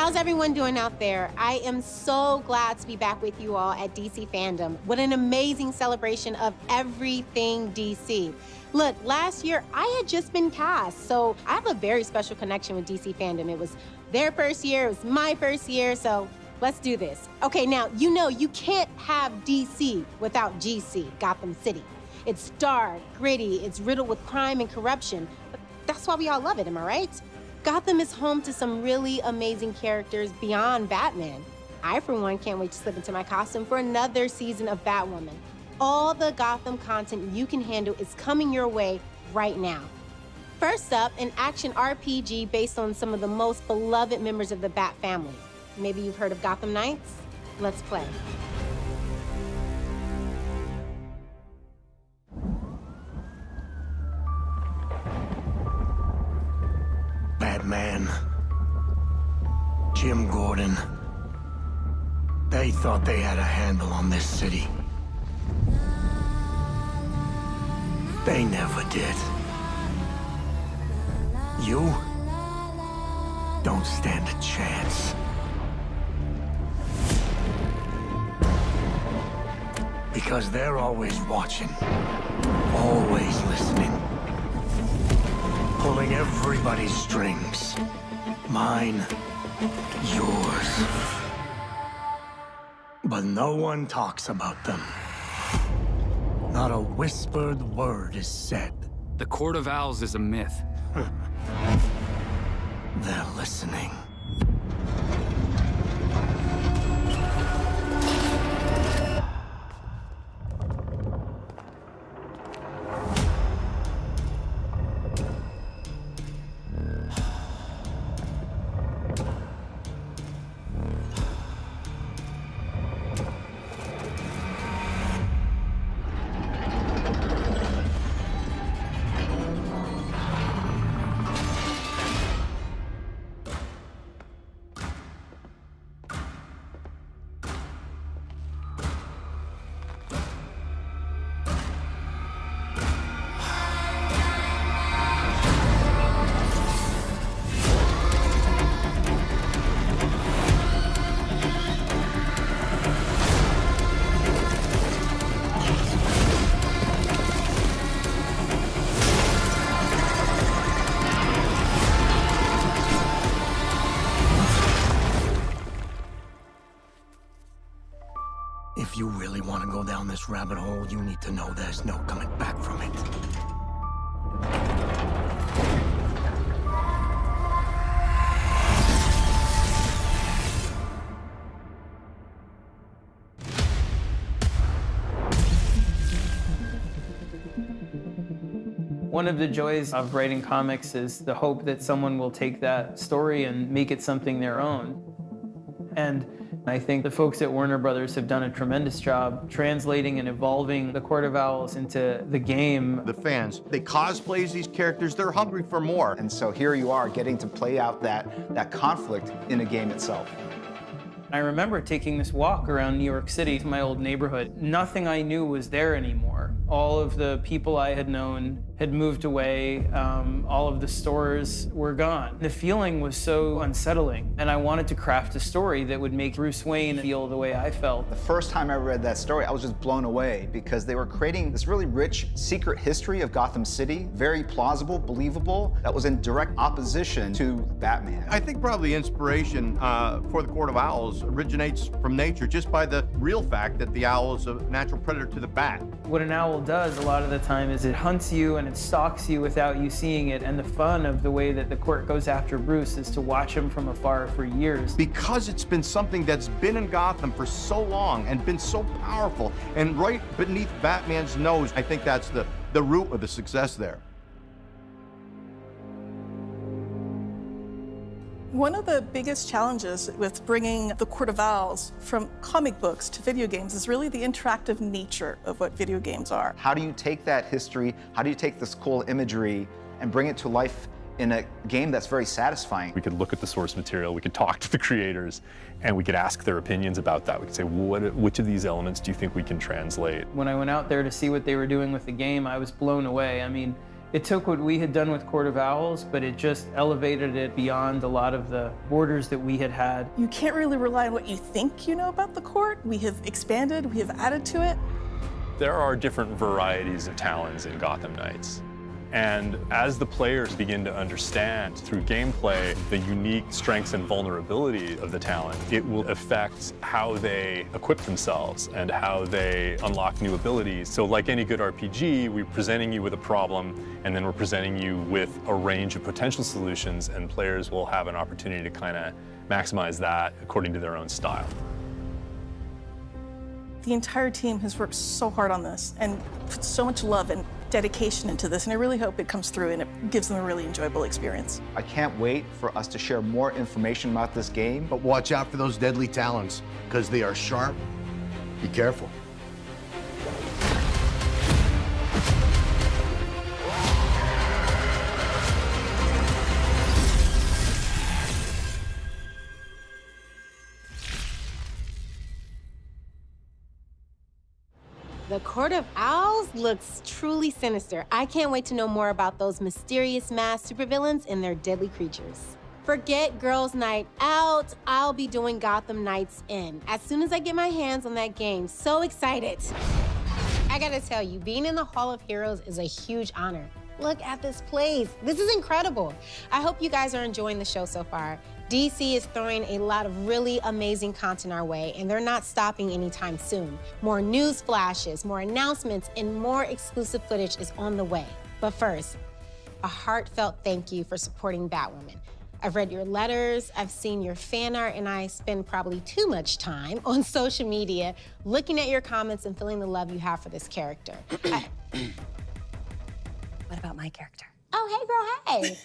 How's everyone doing out there? I am so glad to be back with you all at DC Fandom. What an amazing celebration of everything DC. Look, last year I had just been cast, so I have a very special connection with DC Fandom. It was their first year, it was my first year, so let's do this. Okay, now, you know you can't have DC without GC, Gotham City. It's dark, gritty, it's riddled with crime and corruption, but that's why we all love it, am I right? Gotham is home to some really amazing characters beyond Batman. I, for one, can't wait to slip into my costume for another season of Batwoman. All the Gotham content you can handle is coming your way right now. First up, an action RPG based on some of the most beloved members of the Bat family. Maybe you've heard of Gotham Knights? Let's play. Batman, Jim Gordon, they thought they had a handle on this city. They never did. You don't stand a chance. Because they're always watching, always listening. Pulling everybody's strings. Mine, yours. But no one talks about them. Not a whispered word is said. The Court of Owls is a myth. They're listening. If you really want to go down this rabbit hole, you need to know there's no coming back from it. One of the joys of writing comics is the hope that someone will take that story and make it something their own. And I think the folks at Warner Brothers have done a tremendous job translating and evolving the Court of Owls into the game. The fans, they cosplay as these characters, they're hungry for more. And so here you are getting to play out that conflict in a game itself. I remember taking this walk around New York City to my old neighborhood. Nothing I knew was there anymore. All of the people I had known had moved away. All of the stores were gone. The feeling was so unsettling, and I wanted to craft a story that would make Bruce Wayne feel the way I felt. The first time I read that story, I was just blown away because they were creating this really rich secret history of Gotham City, very plausible, believable, that was in direct opposition to Batman. I think probably the inspiration for the Court of Owls originates from nature, just by the real fact that the owl is a natural predator to the bat. What an owl does a lot of the time is it hunts you and it stalks you without you seeing it, and the fun of the way that the court goes after Bruce is to watch him from afar for years. Because it's been something that's been in Gotham for so long and been so powerful, and right beneath Batman's nose, I think that's the root of the success there. One of the biggest challenges with bringing the Court of Owls from comic books to video games is really the interactive nature of what video games are. How do you take that history, how do you take this cool imagery and bring it to life in a game that's very satisfying? We could look at the source material, we could talk to the creators, and we could ask their opinions about that. We could say, which of these elements do you think we can translate? When I went out there to see what they were doing with the game, I was blown away. I mean, It took what we had done with Court of Owls, but it just elevated it beyond a lot of the borders that we had had. You can't really rely on what you think you know about the court. We have expanded, we have added to it. There are different varieties of Talons in Gotham Knights. And as the players begin to understand through gameplay the unique strengths and vulnerability of the Talon, it will affect how they equip themselves and how they unlock new abilities. So like any good RPG, we're presenting you with a problem, and then we're presenting you with a range of potential solutions, and players will have an opportunity to kind of maximize that according to their own style. The entire team has worked so hard on this and put so much love and dedication into this, and I really hope it comes through and it gives them a really enjoyable experience. I can't wait for us to share more information about this game. But watch out for those deadly talons, because they are sharp. Be careful. The Court of Owls looks truly sinister. I can't wait to know more about those mysterious masked supervillains and their deadly creatures. Forget Girls' Night Out. I'll be doing Gotham Knights In as soon as I get my hands on that game. So excited. I gotta tell you, being in the Hall of Heroes is a huge honor. Look at this place. This is incredible. I hope you guys are enjoying the show so far. DC is throwing a lot of really amazing content our way, and they're not stopping anytime soon. More news flashes, more announcements, and more exclusive footage is on the way. But first, a heartfelt thank you for supporting Batwoman. I've read your letters, I've seen your fan art, and I spend probably too much time on social media looking at your comments and feeling the love you have for this character. What about my character? Oh, hey, girl, hey.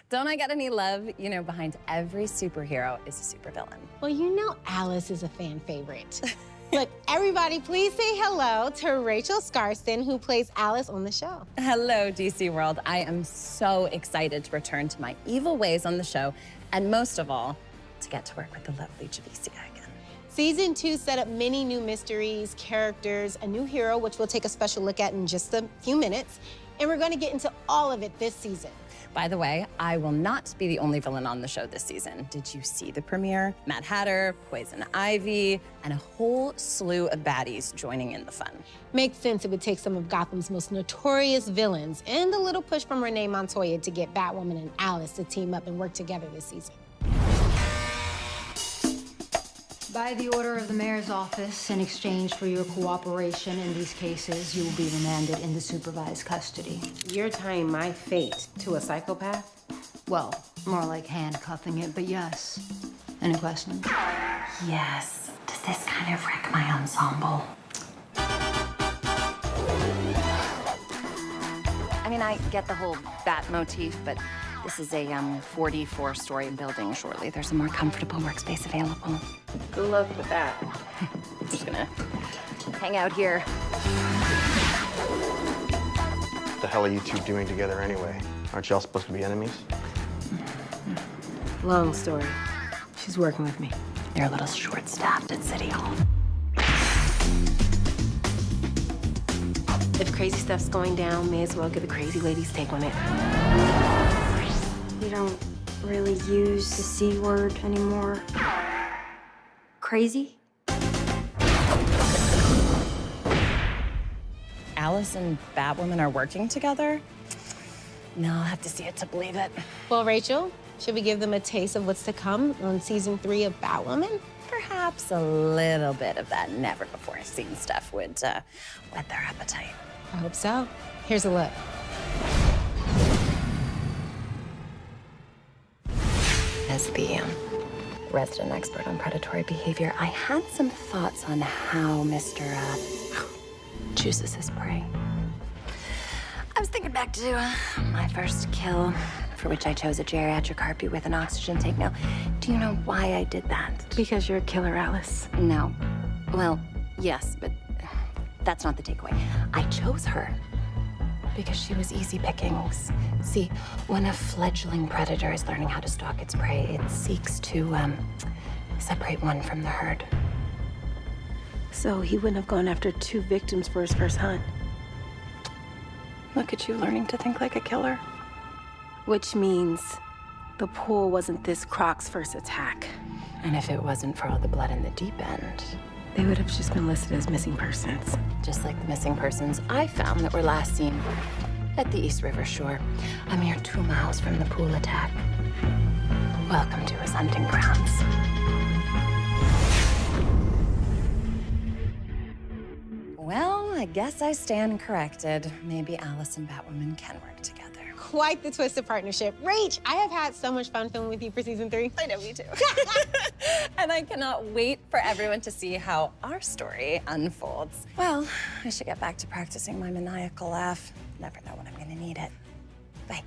Don't I get any love? You know, behind every superhero is a supervillain. Well, you know Alice is a fan favorite. Look, everybody, please say hello to Rachel Skarsten, who plays Alice on the show. Hello, DC World. I am so excited to return to my evil ways on the show, and most of all, to get to work with the lovely Javicia again. Season 2 set up many new mysteries, characters, a new hero, which we'll take a special look at in just a few minutes, and we're gonna get into all of it this season. By the way, I will not be the only villain on the show this season. Did you see the premiere? Mad Hatter, Poison Ivy, and a whole slew of baddies joining in the fun. Makes sense it would take some of Gotham's most notorious villains and a little push from Renee Montoya to get Batwoman and Alice to team up and work together this season. By the order of the mayor's office, in exchange for your cooperation in these cases, you will be remanded into supervised custody. You're tying my fate to a psychopath? Well, more like handcuffing it, but yes. Any questions? Yes. Does this kind of wreck my ensemble? I mean, I get the whole bat motif, but this is a 44-story building shortly. There's a more comfortable workspace available. Good luck with that. I'm just gonna hang out here. What the hell are you two doing together anyway? Aren't y'all supposed to be enemies? Long story. She's working with me. You're a little short-staffed at City Hall. If crazy stuff's going down, may as well get the crazy lady's take on it. We don't really use the C word anymore. Crazy? Alice and Batwoman are working together? No, I'll have to see it to believe it. Well, Rachel, should we give them a taste of what's to come on season 3 of Batwoman? Perhaps a little bit of that never-before-seen stuff would whet their appetite. I hope so. Here's a look. As the resident expert on predatory behavior, I had some thoughts on how Mr. chooses his prey. I was thinking back to my first kill, for which I chose a geriatric harpy with an oxygen tank. Now, do you know why I did that? Because you're a killer, Alice. No. Well, yes, but that's not the takeaway. I chose her because she was easy pickings. See, when a fledgling predator is learning how to stalk its prey, it seeks to separate one from the herd. So he wouldn't have gone after 2 victims for his first hunt? Look at you learning to think like a killer. Which means the pool wasn't this Croc's first attack. And if it wasn't for all the blood in the deep end, They would have just been listed as missing persons. just like the missing persons I found that were last seen at the East River shore, a mere 2 miles from the pool attack. Welcome to his hunting grounds. Well, I guess I stand corrected. Maybe Alice and Batwoman can work together. Quite the twisted partnership. Rach, I have had so much fun filming with you for season 3. I know, me too. And I cannot wait for everyone to see how our story unfolds. Well, I should get back to practicing my maniacal laugh. Never know when I'm gonna need it. Bye.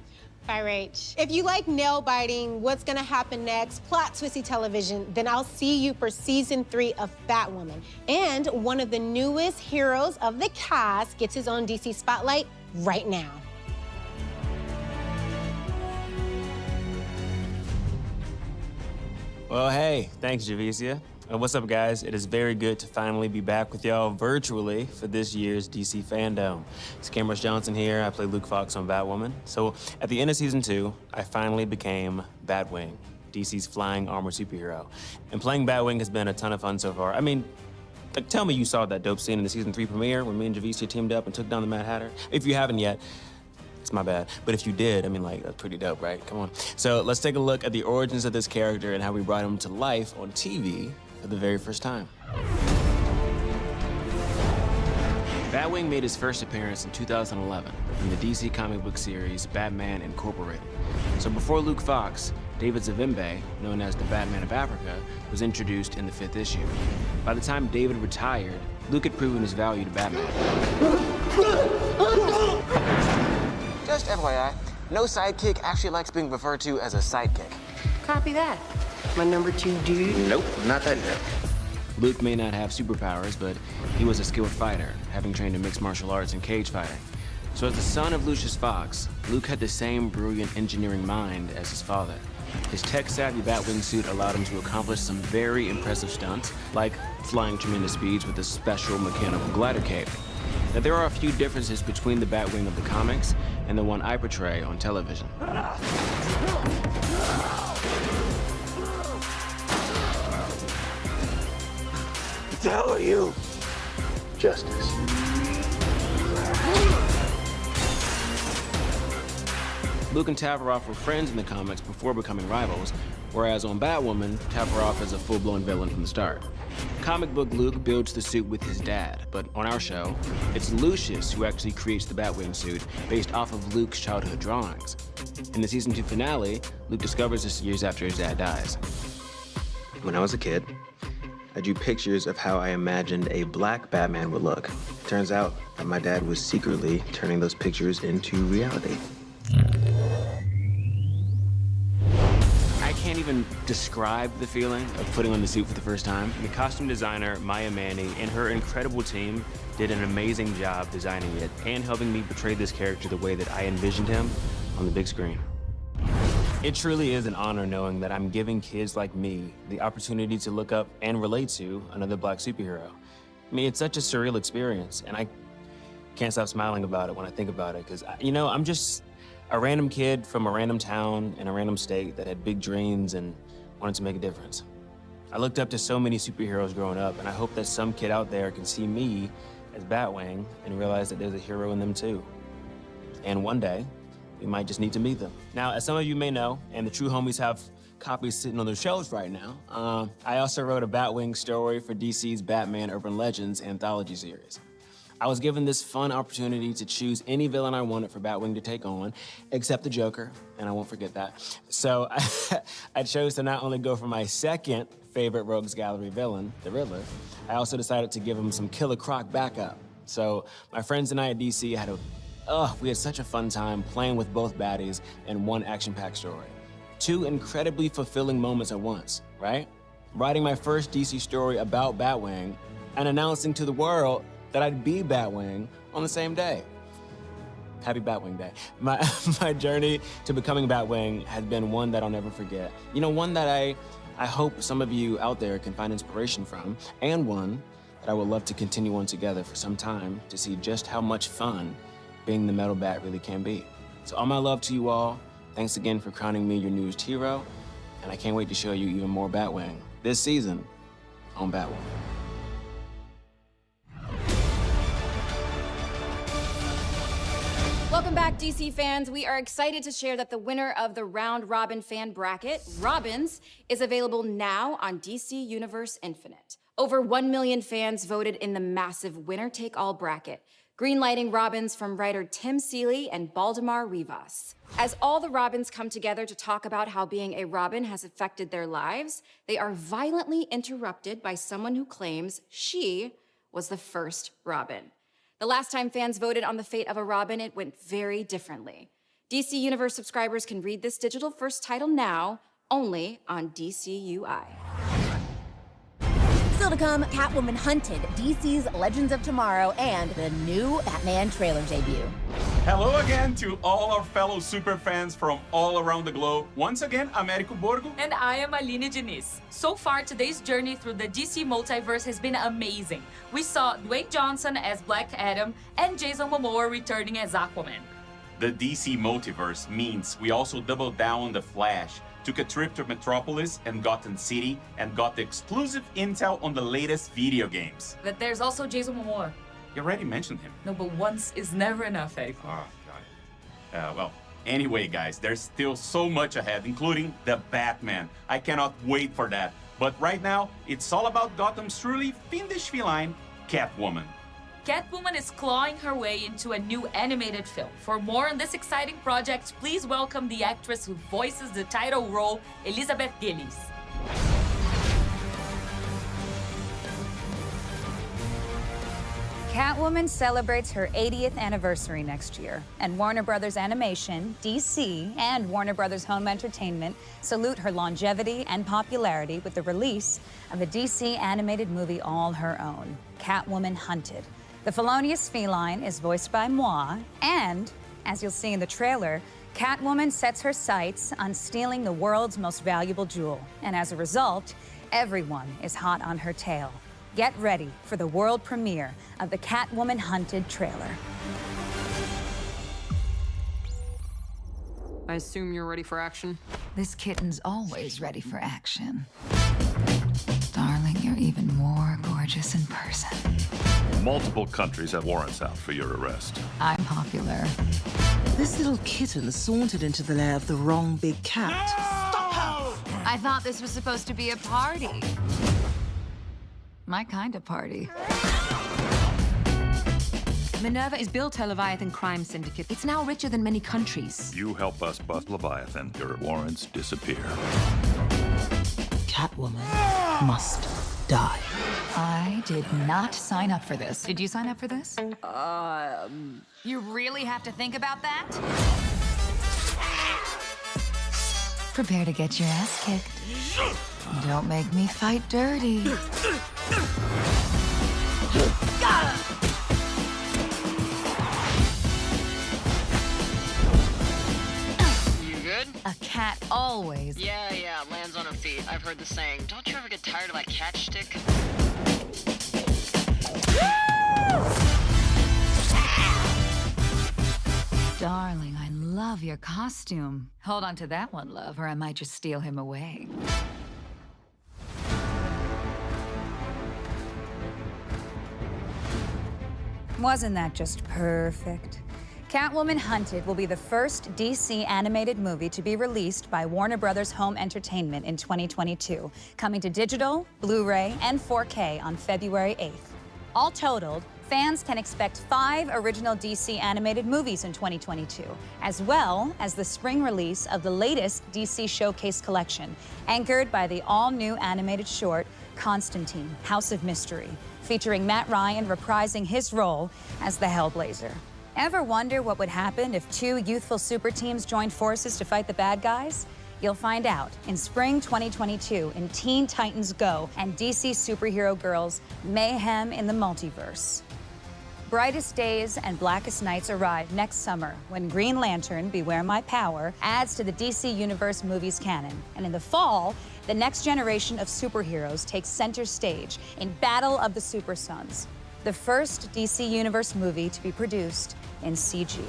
Bye, Rach. If you like nail biting, what's gonna happen next, plot twisty television, then I'll see you for season 3 of Batwoman. And one of the newest heroes of the cast gets his own DC spotlight right now. Well, hey, thanks, Javicia. What's up, guys? It is very good to finally be back with y'all virtually for this year's DC Fandome. It's Cameron Johnson here. I play Luke Fox on Batwoman. So at the end of season 2, I finally became Batwing, DC's flying armored superhero. And playing Batwing has been a ton of fun so far. I mean, like, tell me you saw that dope scene in the season 3 premiere when me and Javicia teamed up and took down the Mad Hatter. If you haven't yet, it's my bad. But if you did, I mean, like, that's pretty dope, right? Come on. So let's take a look at the origins of this character and how we brought him to life on TV for the very first time. Batwing made his first appearance in 2011 in the DC comic book series Batman Incorporated. So before Luke Fox, David Zavimbe, known as the Batman of Africa, was introduced in the 5th issue. By the time David retired, Luke had proven his value to Batman. Just FYI, no sidekick actually likes being referred to as a sidekick. Copy that. My number 2 dude. Nope, not that yet. Luke may not have superpowers, but he was a skilled fighter, having trained in mixed martial arts and cage fighting. So as the son of Lucius Fox, Luke had the same brilliant engineering mind as his father. His tech-savvy Batwing suit allowed him to accomplish some very impressive stunts, like flying tremendous speeds with a special mechanical glider cape. Now, there are a few differences between the Batwing of the comics and the one I portray on television. What the hell are you? Justice. Luke and Tavaroff were friends in the comics before becoming rivals, whereas on Batwoman, Tavaroff is a full-blown villain from the start. Comic book Luke builds the suit with his dad, but on our show, it's Lucius who actually creates the Batwing suit based off of Luke's childhood drawings. In the season 2 finale, Luke discovers this years after his dad dies. When I was a kid, I drew pictures of how I imagined a black Batman would look. Turns out that my dad was secretly turning those pictures into reality. I can't even describe the feeling of putting on the suit for the first time. The costume designer, Maya Manny, and her incredible team did an amazing job designing it and helping me portray this character the way that I envisioned him on the big screen. It truly is an honor knowing that I'm giving kids like me the opportunity to look up and relate to another black superhero. I mean, it's such a surreal experience, and I can't stop smiling about it when I think about it, because, you know, I'm just a random kid from a random town in a random state that had big dreams and wanted to make a difference. I looked up to so many superheroes growing up, and I hope that some kid out there can see me as Batwing and realize that there's a hero in them too. And one day, we might just need to meet them. Now, as some of you may know, and the true homies have copies sitting on their shelves right now, I also wrote a Batwing story for DC's Batman Urban Legends anthology series. I was given this fun opportunity to choose any villain I wanted for Batwing to take on, except the Joker, and I won't forget that. So I chose to not only go for my second favorite Rogues Gallery villain, the Riddler, I also decided to give him some Killer Croc backup. So my friends and I at DC we had such a fun time playing with both baddies in one action-packed story. 2 incredibly fulfilling moments at once, right? Writing my first DC story about Batwing and announcing to the world that I'd be Batwing on the same day. Happy Batwing Day. My journey to becoming Batwing has been one that I'll never forget. You know, one that I hope some of you out there can find inspiration from, and one that I would love to continue on together for some time to see just how much fun being the metal bat really can be. So all my love to you all. Thanks again for crowning me your newest hero. And I can't wait to show you even more Batwing this season on Batwoman. Welcome back, DC fans. We are excited to share that the winner of the Round Robin fan bracket, Robins, is available now on DC Universe Infinite. Over 1 million fans voted in the massive winner-take-all bracket, greenlighting Robins from writer Tim Seeley and Baldemar Rivas. As all the Robins come together to talk about how being a Robin has affected their lives, they are violently interrupted by someone who claims she was the first Robin. The last time fans voted on the fate of a Robin, it went very differently. DC Universe subscribers can read this digital first title now, only on DCUI. Still to come, Catwoman Hunted, DC's Legends of Tomorrow, and the new Batman trailer debut. Hello again to all our fellow super fans from all around the globe. Once again, Américo Borgo. And I am Aline Diniz. So far, today's journey through the DC multiverse has been amazing. We saw Dwayne Johnson as Black Adam and Jason Momoa returning as Aquaman. The DC multiverse means we also doubled down on The Flash, took a trip to Metropolis and Gotham City, and got the exclusive intel on the latest video games. But there's also Jason Momoa. You already mentioned him. No, but once is never enough, eh? Oh, got it. Well, anyway, guys, there's still so much ahead, including the Batman. I cannot wait for that. But right now, it's all about Gotham's truly fiendish feline, Catwoman. Catwoman is clawing her way into a new animated film. For more on this exciting project, please welcome the actress who voices the title role, Elizabeth Gillies. Catwoman celebrates her 80th anniversary next year, and Warner Brothers Animation, DC, and Warner Brothers Home Entertainment salute her longevity and popularity with the release of a DC animated movie all her own, Catwoman Hunted. The felonious feline is voiced by moi, and, as you'll see in the trailer, Catwoman sets her sights on stealing the world's most valuable jewel, and as a result, everyone is hot on her tail. Get ready for the world premiere of the Catwoman Hunted trailer. I assume you're ready for action? This kitten's always ready for action. Darling, you're even more gorgeous in person. Multiple countries have warrants out for your arrest. I'm popular. This little kitten sauntered into the lair of the wrong big cat. No! Stop her! I thought this was supposed to be a party. My kind of party. Minerva is built her Leviathan crime syndicate. It's now richer than many countries. You help us bust Leviathan, your warrants disappear. Catwoman must die. I did not sign up for this. Did you sign up for this? You really have to think about that? Prepare to get your ass kicked. Don't make me fight dirty. You good? A cat always. Yeah, lands on her feet. I've heard the saying. Don't you ever get tired of that catch stick? Darling, I love your costume. Hold on to that one, love, or I might just steal him away. Wasn't that just perfect? Catwoman Hunted will be the first DC animated movie to be released by Warner Brothers Home Entertainment in 2022, coming to digital, Blu-ray, and 4K on February 8th. All totaled, fans can expect 5 original DC animated movies in 2022, as well as the spring release of the latest DC Showcase collection, anchored by the all-new animated short, Constantine, House of Mystery, featuring Matt Ryan reprising his role as the Hellblazer. Ever wonder what would happen if 2 youthful super teams joined forces to fight the bad guys? You'll find out in spring 2022 in Teen Titans Go and DC Superhero Girls Mayhem in the Multiverse. Brightest Days and Blackest Nights arrive next summer when Green Lantern, Beware My Power, adds to the DC Universe movies canon. And in the fall, the next generation of superheroes takes center stage in Battle of the Super Sons. the first DC Universe movie to be produced in CG.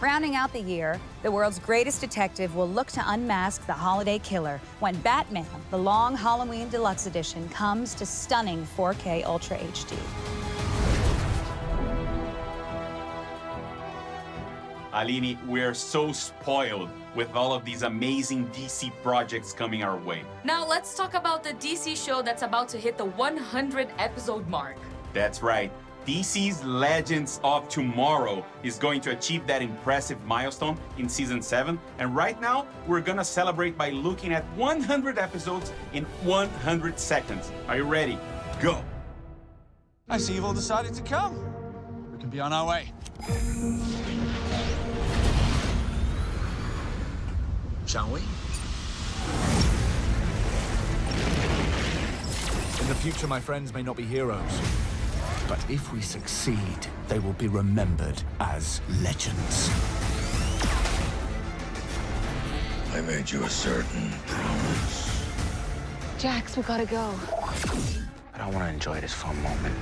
Rounding out the year, the world's greatest detective will look to unmask the holiday killer when Batman, the Long Halloween Deluxe Edition, comes to stunning 4K Ultra HD. Aline, we're so spoiled with all of these amazing DC projects coming our way. Now let's talk about the DC show that's about to hit the 100 episode mark. That's right. DC's Legends of Tomorrow is going to achieve that impressive milestone in season 7. And right now, we're gonna celebrate by looking at 100 episodes in 100 seconds. Are you ready? Go. I see you've all decided to come. We can be on our way. Shall we? In the future, my friends may not be heroes. But if we succeed, they will be remembered as legends. I made you a certain promise. Jax, we gotta go. I don't want to enjoy this for a moment.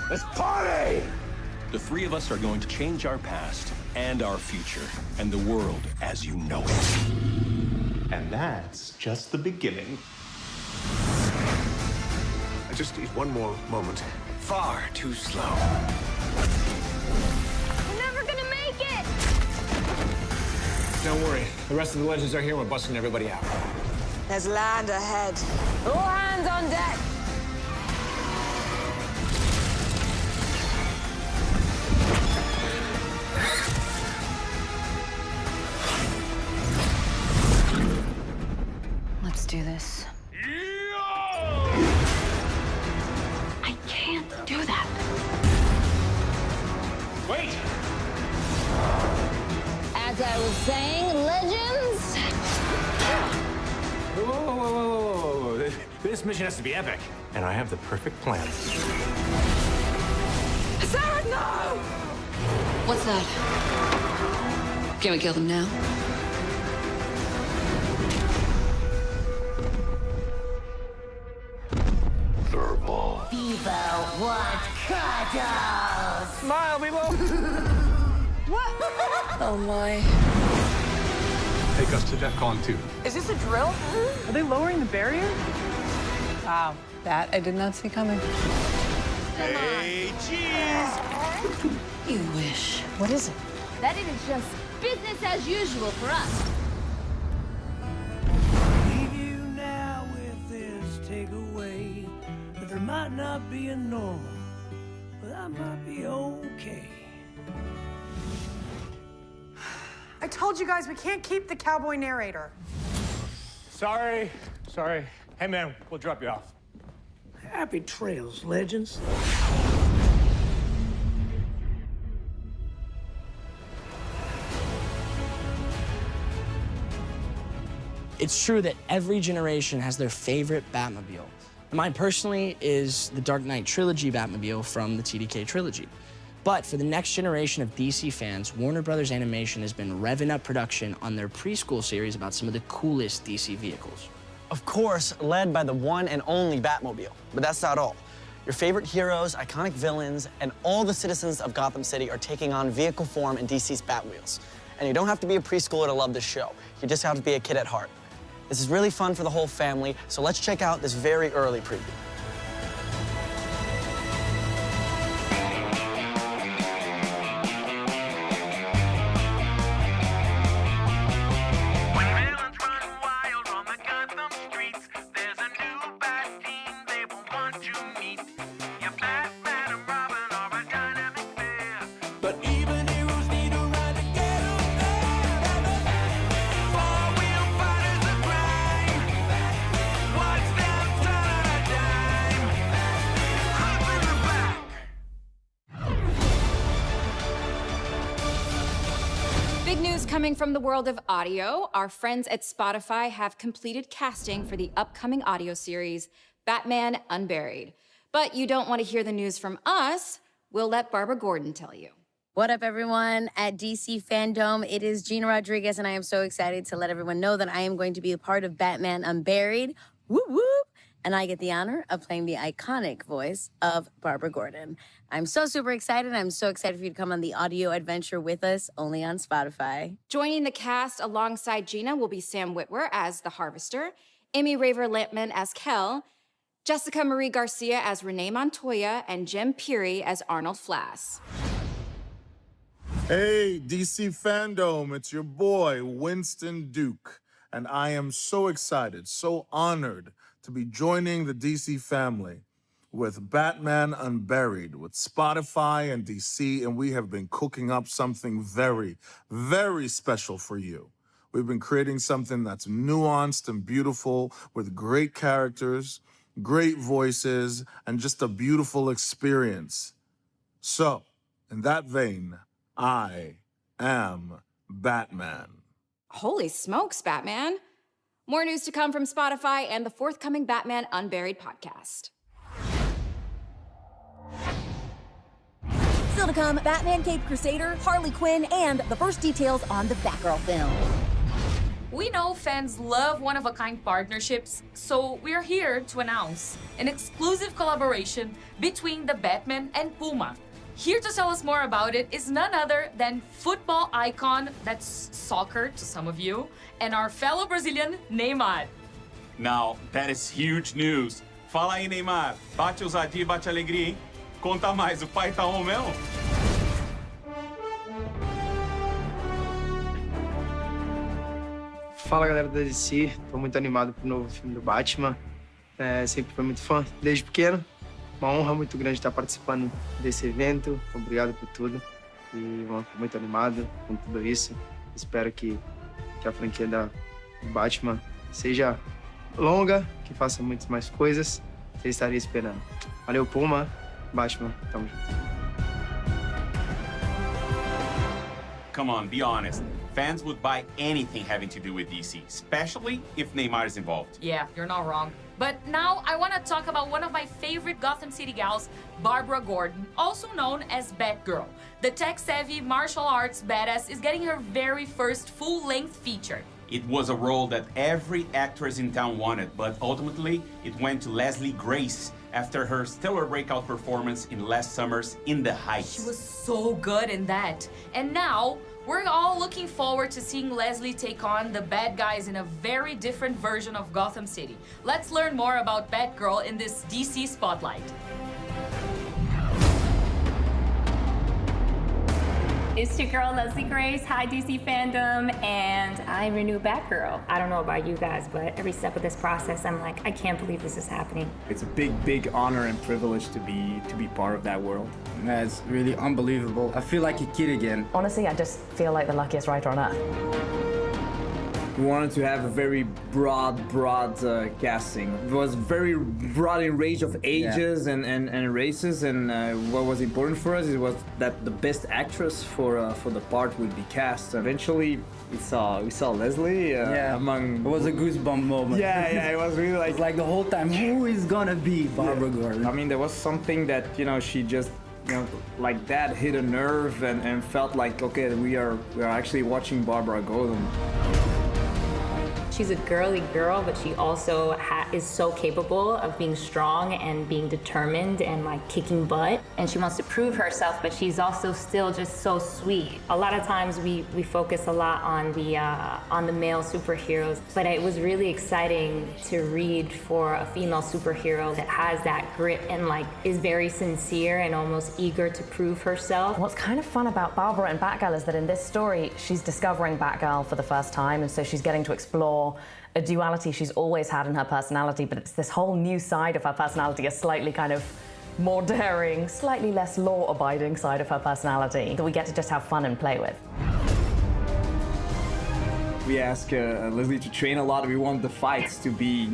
Let's party! The three of us are going to change our past and our future, and the world as you know it. And that's just the beginning. I just need one more moment. Far too slow. We're never gonna make it! Don't worry. The rest of the legends are here. We're busting everybody out. There's land ahead. All hands on deck! Let's do this. I can't do that. Wait! As I was saying, legends? Whoa. This mission has to be epic. And I have the perfect plan. Sarah, no! What's that? Can we kill them now? Bebo wants cuddles. Smile, people! What? Oh my. Take us to DEFCON 2. Is this a drill? Are they lowering the barrier? Wow, that I did not see coming. Hey, cheese! You wish. What is it? That it is just business as usual for us. Leave you now with this takeaway that there might not be a normal, but I might be okay. I told you guys we can't keep the cowboy narrator. Sorry. Hey, man, we'll drop you off. Happy trails, legends. It's true that every generation has their favorite Batmobile. Mine personally is the Dark Knight Trilogy Batmobile from the TDK trilogy. But for the next generation of DC fans, Warner Brothers Animation has been revving up production on their preschool series about some of the coolest DC vehicles. Of course, led by the one and only Batmobile. But that's not all. Your favorite heroes, iconic villains, and all the citizens of Gotham City are taking on vehicle form in DC's Batwheels. And you don't have to be a preschooler to love this show. You just have to be a kid at heart. This is really fun for the whole family, so let's check out this very early preview. Big news coming from the world of audio. Our friends at Spotify have completed casting for the upcoming audio series, Batman Unburied. But you don't want to hear the news from us. We'll let Barbara Gordon tell you. What up, everyone? At DC Fandome, it is Gina Rodriguez, and I am so excited to let everyone know that I am going to be a part of Batman Unburied. Whoop, whoop. and I get the honor of playing the iconic voice of Barbara Gordon. I'm so super excited. I'm so excited for you to come on the audio adventure with us, only on Spotify. Joining the cast alongside Gina will be Sam Witwer as the Harvester, Amy Raver-Lampman as Kel, Jessica Marie Garcia as Renee Montoya, and Jem Peary as Arnold Flass. Hey, DC Fandome, it's your boy, Winston Duke. And I am so excited, so honored to be joining the DC family with Batman Unburied, with Spotify and DC, and we have been cooking up something very, very special for you. We've been creating something that's nuanced and beautiful with great characters, great voices, and just a beautiful experience. So, in that vein, I am Batman. Holy smokes, Batman. More news to come from Spotify and the forthcoming Batman Unburied podcast. Still to come, Batman Caped Crusader, Harley Quinn, and the first details on the Batgirl film. We know fans love one-of-a-kind partnerships, so we're here to announce an exclusive collaboration between the Batman and Puma. Here to tell us more about it is none other than football icon, that's soccer to some of you, and our fellow Brazilian, Neymar. Now, that is huge news. Fala aí, Neymar. Bate ousadia e bate alegria, hein? Conta mais, o pai tá on mesmo? Fala, galera da DC. Tô muito animado pro novo filme do Batman. Sempre fui muito fã, desde pequeno. Uma honra muito grande estar participando desse evento. Obrigado por tudo. E muito animado com tudo isso. Espero que a franquia da Batman seja longa, que faça muitas mais coisas. Você estaria esperando. Valeu, Puma. Batman, tamo junto. Come on, be honest. Fans would buy anything having to do with DC, especially if Neymar is involved. Yeah, you're not wrong. But now I want to talk about one of my favorite Gotham City gals, Barbara Gordon, also known as Batgirl. The tech-savvy martial arts badass is getting her very first full-length feature. It was a role that every actress in town wanted, but ultimately it went to Leslie Grace after her stellar breakout performance in last summer's In the Heights. She was so good in that. And now, we're all looking forward to seeing Leslie take on the bad guys in a very different version of Gotham City. Let's learn more about Batgirl in this DC Spotlight. It's your girl, Leslie Grace. Hi, DC Fandom, and I'm your new Batgirl. I don't know about you guys, but every step of this process, I'm like, I can't believe this is happening. It's a big honor and privilege to be part of that world. It's really unbelievable. I feel like a kid again. Honestly, I just feel like the luckiest writer on earth. We wanted to have a very broad casting. It was very broad in range of ages and races, and what was important for us was that the best actress for the part would be cast. Eventually, we saw Leslie among. It was a goosebump moment. Yeah, it was really like. It's like the whole time, who is gonna be Barbara Gordon? I mean, there was something that she just. Like that hit a nerve and felt like, okay, we are actually watching Barbara Gordon. She's a girly girl, but she also is so capable of being strong and being determined and like kicking butt. And she wants to prove herself, but she's also still just so sweet. A lot of times we focus a lot on the male superheroes, but it was really exciting to read for a female superhero that has that grit and like is very sincere and almost eager to prove herself. What's kind of fun about Barbara and Batgirl is that in this story, she's discovering Batgirl for the first time, and so she's getting to explore a duality she's always had in her personality, but it's this whole new side of her personality, a slightly kind of more daring, slightly less law-abiding side of her personality that we get to just have fun and play with. We ask Leslie to train a lot. We want the fights to be,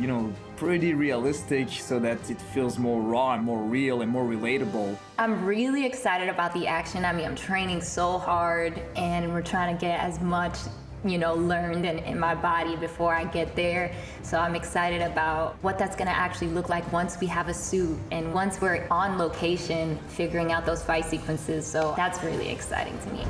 pretty realistic so that it feels more raw and more real and more relatable. I'm really excited about the action. I mean, I'm training so hard and we're trying to get as much learned in my body before I get there. So I'm excited about what that's gonna actually look like once we have a suit and once we're on location figuring out those fight sequences. So that's really exciting to me.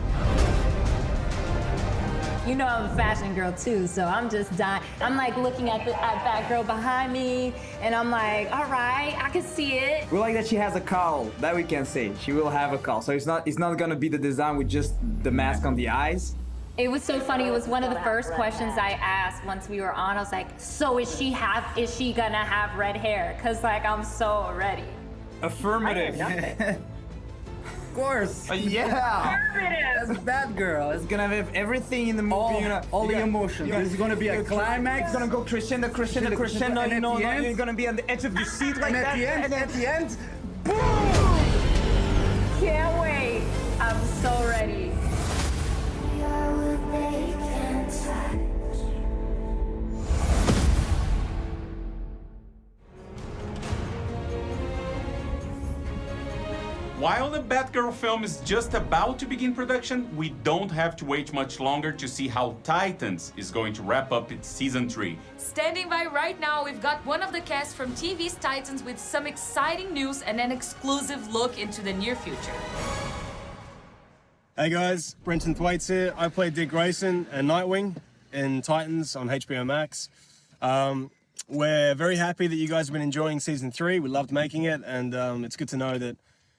You know I'm a fashion girl too, so I'm just dying. I'm like looking at Batgirl behind me, and I'm like, all right, I can see it. We like that she has a cowl. That we can say. She will have a cowl. So it's not gonna be the design with just the mask on the eyes. It was so funny. It was one of the first questions I asked once we were on. I was like, so is she gonna have red hair? Cause like I'm so ready. Affirmative. Of course. Yeah. That's Batgirl. It's gonna have everything in the movie. All the emotions. There's gonna be a climax. It's gonna go crescendo, crescendo, crescendo. And You know, end, you're gonna be on the edge of your seat like and that. at the end, boom! Can't wait. I'm so ready. While the Batgirl film is just about to begin production, we don't have to wait much longer to see how Titans is going to wrap up its season 3. Standing by right now, we've got one of the cast from TV's Titans with some exciting news and an exclusive look into the near future. Hey guys, Brenton Thwaites here. I play Dick Grayson and Nightwing in Titans on HBO Max. We're very happy that you guys have been enjoying season 3. We loved making it, and it's good to know that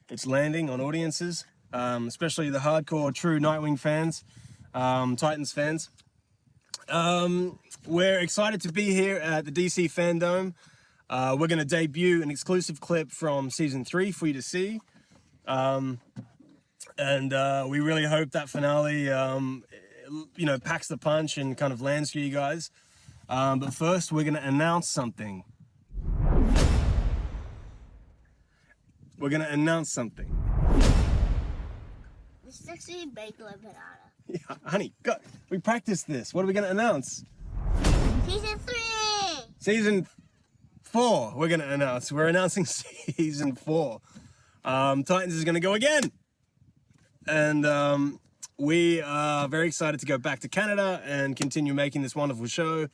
it's landing on audiences, especially the hardcore true Nightwing fans, Titans fans. We're excited to be here at the DC Fandome. We're going to debut an exclusive clip from season 3 for you to see. And we really hope that finale, packs the punch and kind of lands for you guys. But first, we're going to announce something. We're going to announce something. The sexy bagel and banana. Yeah, honey, go. We practiced this. What are we going to announce? Season 3! Season 4, we're going to announce. We're announcing season 4. Titans is going to go again. And we are very excited to go back to Canada and continue making this wonderful show.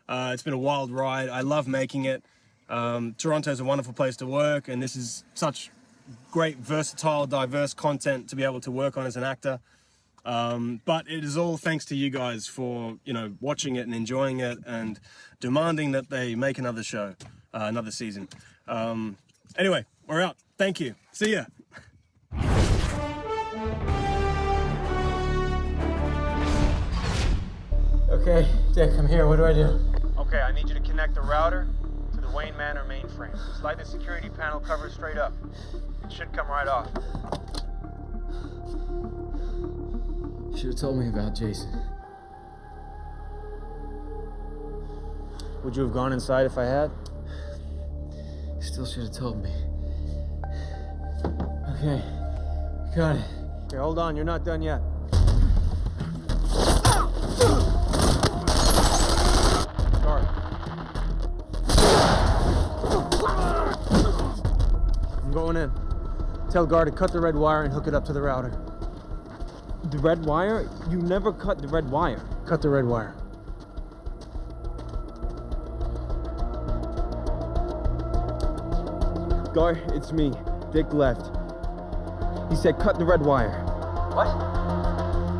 It's been a wild ride. I love making it. Toronto's a wonderful place to work, and this is such great, versatile, diverse content to be able to work on as an actor. But it is all thanks to you guys for, watching it and enjoying it and demanding that they make another show, another season. Anyway, we're out. Thank you. See ya. Okay, Dick, I'm here. What do I do? Okay, I need you to connect the router to the Wayne Manor mainframe. Slide the security panel cover straight up. It should come right off. You should have told me about Jason. Would you have gone inside if I had? You still should have told me. Okay, got it. Okay, hold on. You're not done yet. Going in. Tell Gar to cut the red wire and hook it up to the router. The red wire? You never cut the red wire. Cut the red wire. Gar, it's me. Dick left. He said cut the red wire. What?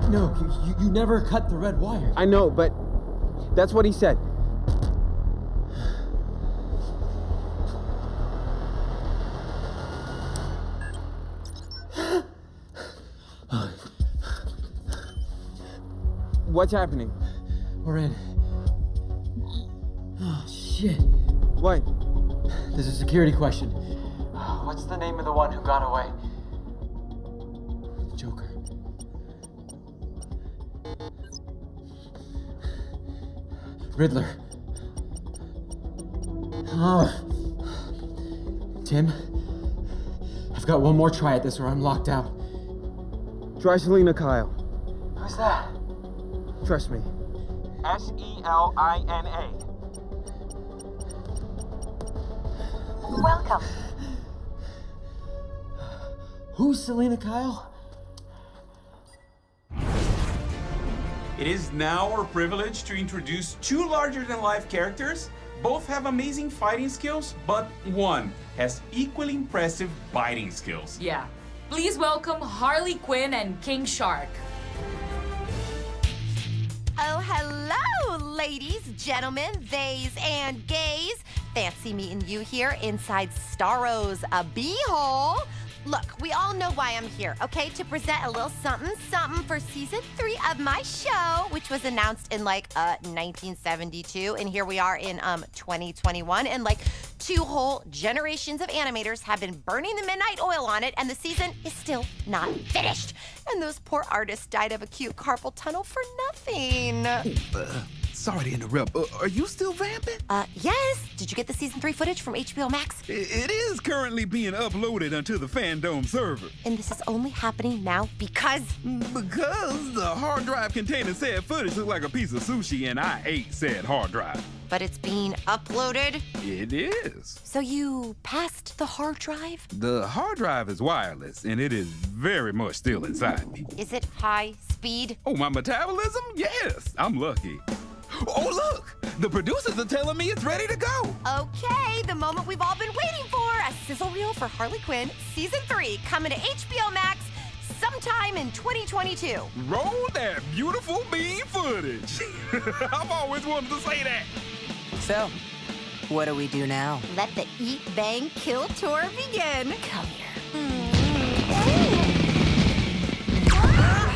No, you never cut the red wire. I know, but that's what he said. What's happening? We're in. Oh, shit. What? There's a security question. What's the name of the one who got away? Joker. Riddler. Tim, I've got one more try at this or I'm locked out. Try Selena Kyle. Who's that? Trust me. Selina. Welcome. Who's Selena Kyle? It is now our privilege to introduce 2 larger-than-life characters. Both have amazing fighting skills, but one has equally impressive biting skills. Yeah. Please welcome Harley Quinn and King Shark. hello, ladies, gentlemen, theys, and gays. Fancy meeting you here inside Starro's beehole. Look, we all know why I'm here, okay? To present a little something for season 3 of my show, which was announced in 1972, and here we are in 2021, and 2 whole generations of animators have been burning the midnight oil on it, and the season is still not finished. And those poor artists died of acute carpal tunnel for nothing. Sorry to interrupt. Are you still vamping? Yes. Did you get the season 3 footage from HBO Max? It is currently being uploaded onto the fandome server. And this is only happening now because the hard drive containing said footage looked like a piece of sushi, and I ate said hard drive. But it's being uploaded? It is. So you passed the hard drive? The hard drive is wireless, and it is very much still inside me. Is it high speed? Oh, my metabolism? Yes, I'm lucky. Oh, look! The producers are telling me it's ready to go. Okay, the moment we've all been waiting for. A sizzle reel for Harley Quinn, season 3, coming to HBO Max sometime in 2022. Roll that beautiful bean footage. I've always wanted to say that. So, what do we do now? Let the Eat, Bang, Kill tour begin. Come here.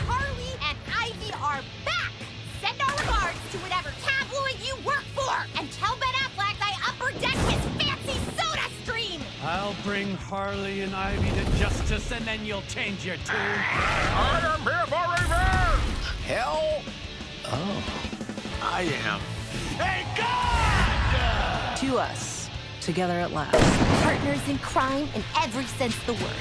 Harley and Ivy are back. Send our regards to whatever tabloid you work for, and tell Ben Affleck I upper deck his fancy soda stream. I'll bring Harley and Ivy to justice, and then you'll change your tune. I am here for revenge. Hell? Oh, I am. Hey, God! To us, together at last. Partners in crime in every sense of the word.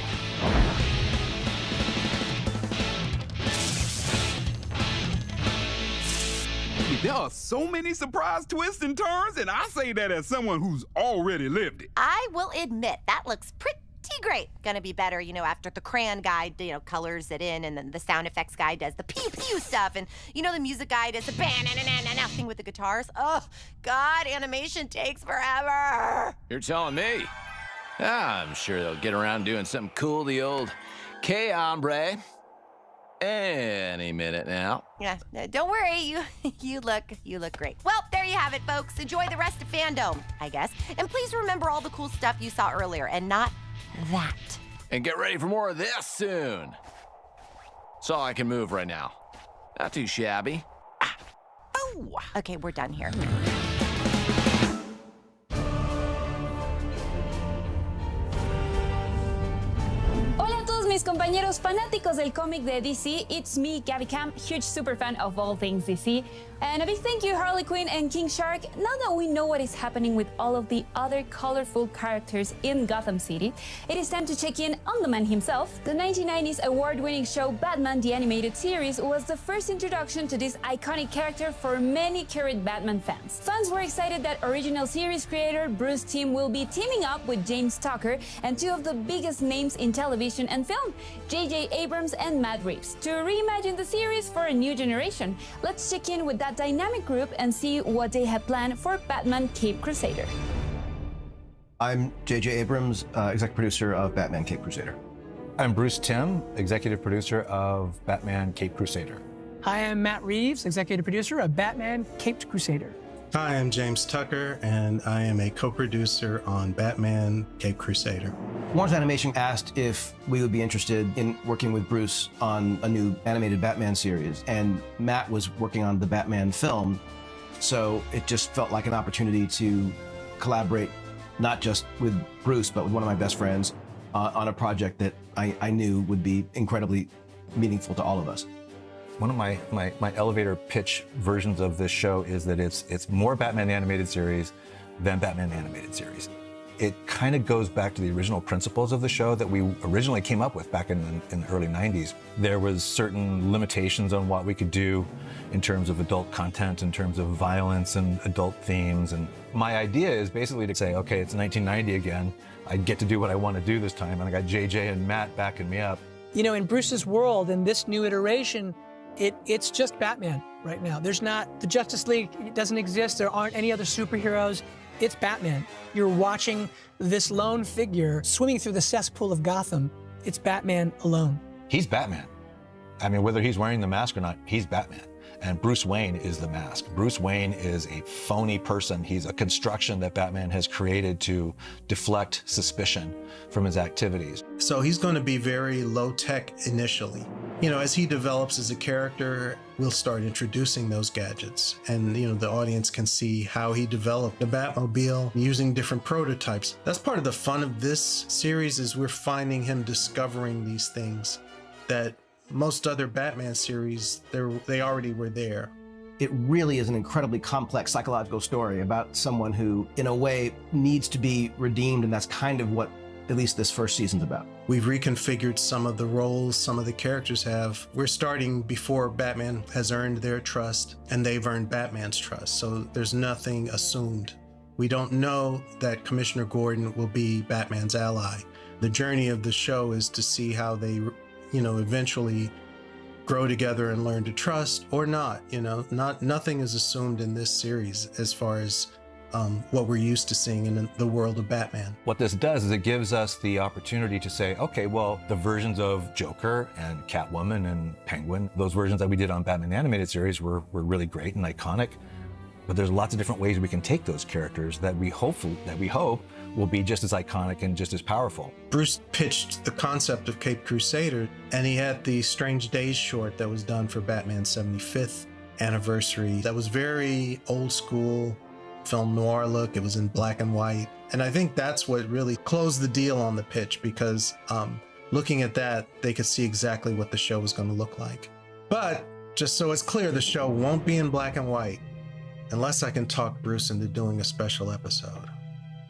There are so many surprise twists and turns, and I say that as someone who's already lived it. I will admit, that looks pretty great. Gonna be better, after the crayon guy, colors it in, and then the sound effects guy does the pew-pew stuff, and, the music guy does the ban-na-na-na-na thing with the guitars. Oh, God, animation takes forever. You're telling me? I'm sure they'll get around doing something cool, the old Que Hombre. Any minute now. Yeah, don't worry, you look great. Well, there you have it, folks. Enjoy the rest of Fandome, I guess. And please remember all the cool stuff you saw earlier, and not that. And get ready for more of this soon. That's all I can move right now. Not too shabby. Oh! Okay, we're done here. Mis compañeros fanáticos del cómic de DC, it's me, Gabby Cam, huge super fan of all things DC. And a big thank you, Harley Quinn and King Shark. Now that we know what is happening with all of the other colorful characters in Gotham City, it is time to check in on the man himself. The 1990s award-winning show Batman the Animated Series was the first introduction to this iconic character for many current Batman fans. Fans were excited that original series creator Bruce Timm will be teaming up with James Tucker and 2 of the biggest names in television and film, J.J. Abrams and Matt Reeves, to reimagine the series for a new generation. Let's check in with that dynamic group and see what they have planned for Batman Cape Crusader. I'm J.J. Abrams, executive producer of Batman Cape Crusader. I'm Bruce Timm, executive producer of Batman Cape Crusader. Hi, I'm Matt Reeves, executive producer of Batman Caped Crusader. Hi, I'm James Tucker, and I am a co-producer on Batman Cape Crusader. Warner's Animation asked if we would be interested in working with Bruce on a new animated Batman series, and Matt was working on the Batman film, so it just felt like an opportunity to collaborate not just with Bruce, but with one of my best friends on a project that I knew would be incredibly meaningful to all of us. One of my elevator pitch versions of this show is that it's more Batman the Animated Series than Batman the Animated Series. It kind of goes back to the original principles of the show that we originally came up with back in the early 90s. There was certain limitations on what we could do in terms of adult content, in terms of violence and adult themes. And my idea is basically to say, okay, it's 1990 again. I get to do what I want to do this time. And I got JJ and Matt backing me up. In Bruce's world, in this new iteration, it's just Batman right now. There's not, the Justice League, it doesn't exist. There aren't any other superheroes. It's Batman. You're watching this lone figure swimming through the cesspool of Gotham. It's Batman alone. He's Batman. I mean, whether he's wearing the mask or not, he's Batman. And Bruce Wayne is the mask. Bruce Wayne is a phony person. He's a construction that Batman has created to deflect suspicion from his activities. So he's going to be very low-tech initially. You know, as he develops as a character, we'll start introducing those gadgets. And, you know, the audience can see how he developed the Batmobile using different prototypes. That's part of the fun of this series, is we're finding him discovering these things that most other Batman series, they already were there. It really is an incredibly complex psychological story about someone who, in a way, needs to be redeemed, and that's kind of what at least this first season's about. We've reconfigured some of the roles some of the characters have. We're starting before Batman has earned their trust, and they've earned Batman's trust, so there's nothing assumed. We don't know that Commissioner Gordon will be Batman's ally. The journey of the show is to see how they, you know, eventually grow together and learn to trust or not. You know, nothing is assumed in this series as far as what we're used to seeing in the world of Batman. What this does is it gives us the opportunity to say, okay, well, the versions of Joker and Catwoman and Penguin, those versions that we did on Batman the Animated Series were really great and iconic. But there's lots of different ways we can take those characters that we hope will be just as iconic and just as powerful. Bruce pitched the concept of Caped Crusader, and he had the Strange Days short that was done for Batman's 75th anniversary. That was very old school film noir look. It was in black and white. And I think that's what really closed the deal on the pitch, because looking at that, they could see exactly what the show was going to look like. But just so it's clear, the show won't be in black and white unless I can talk Bruce into doing a special episode.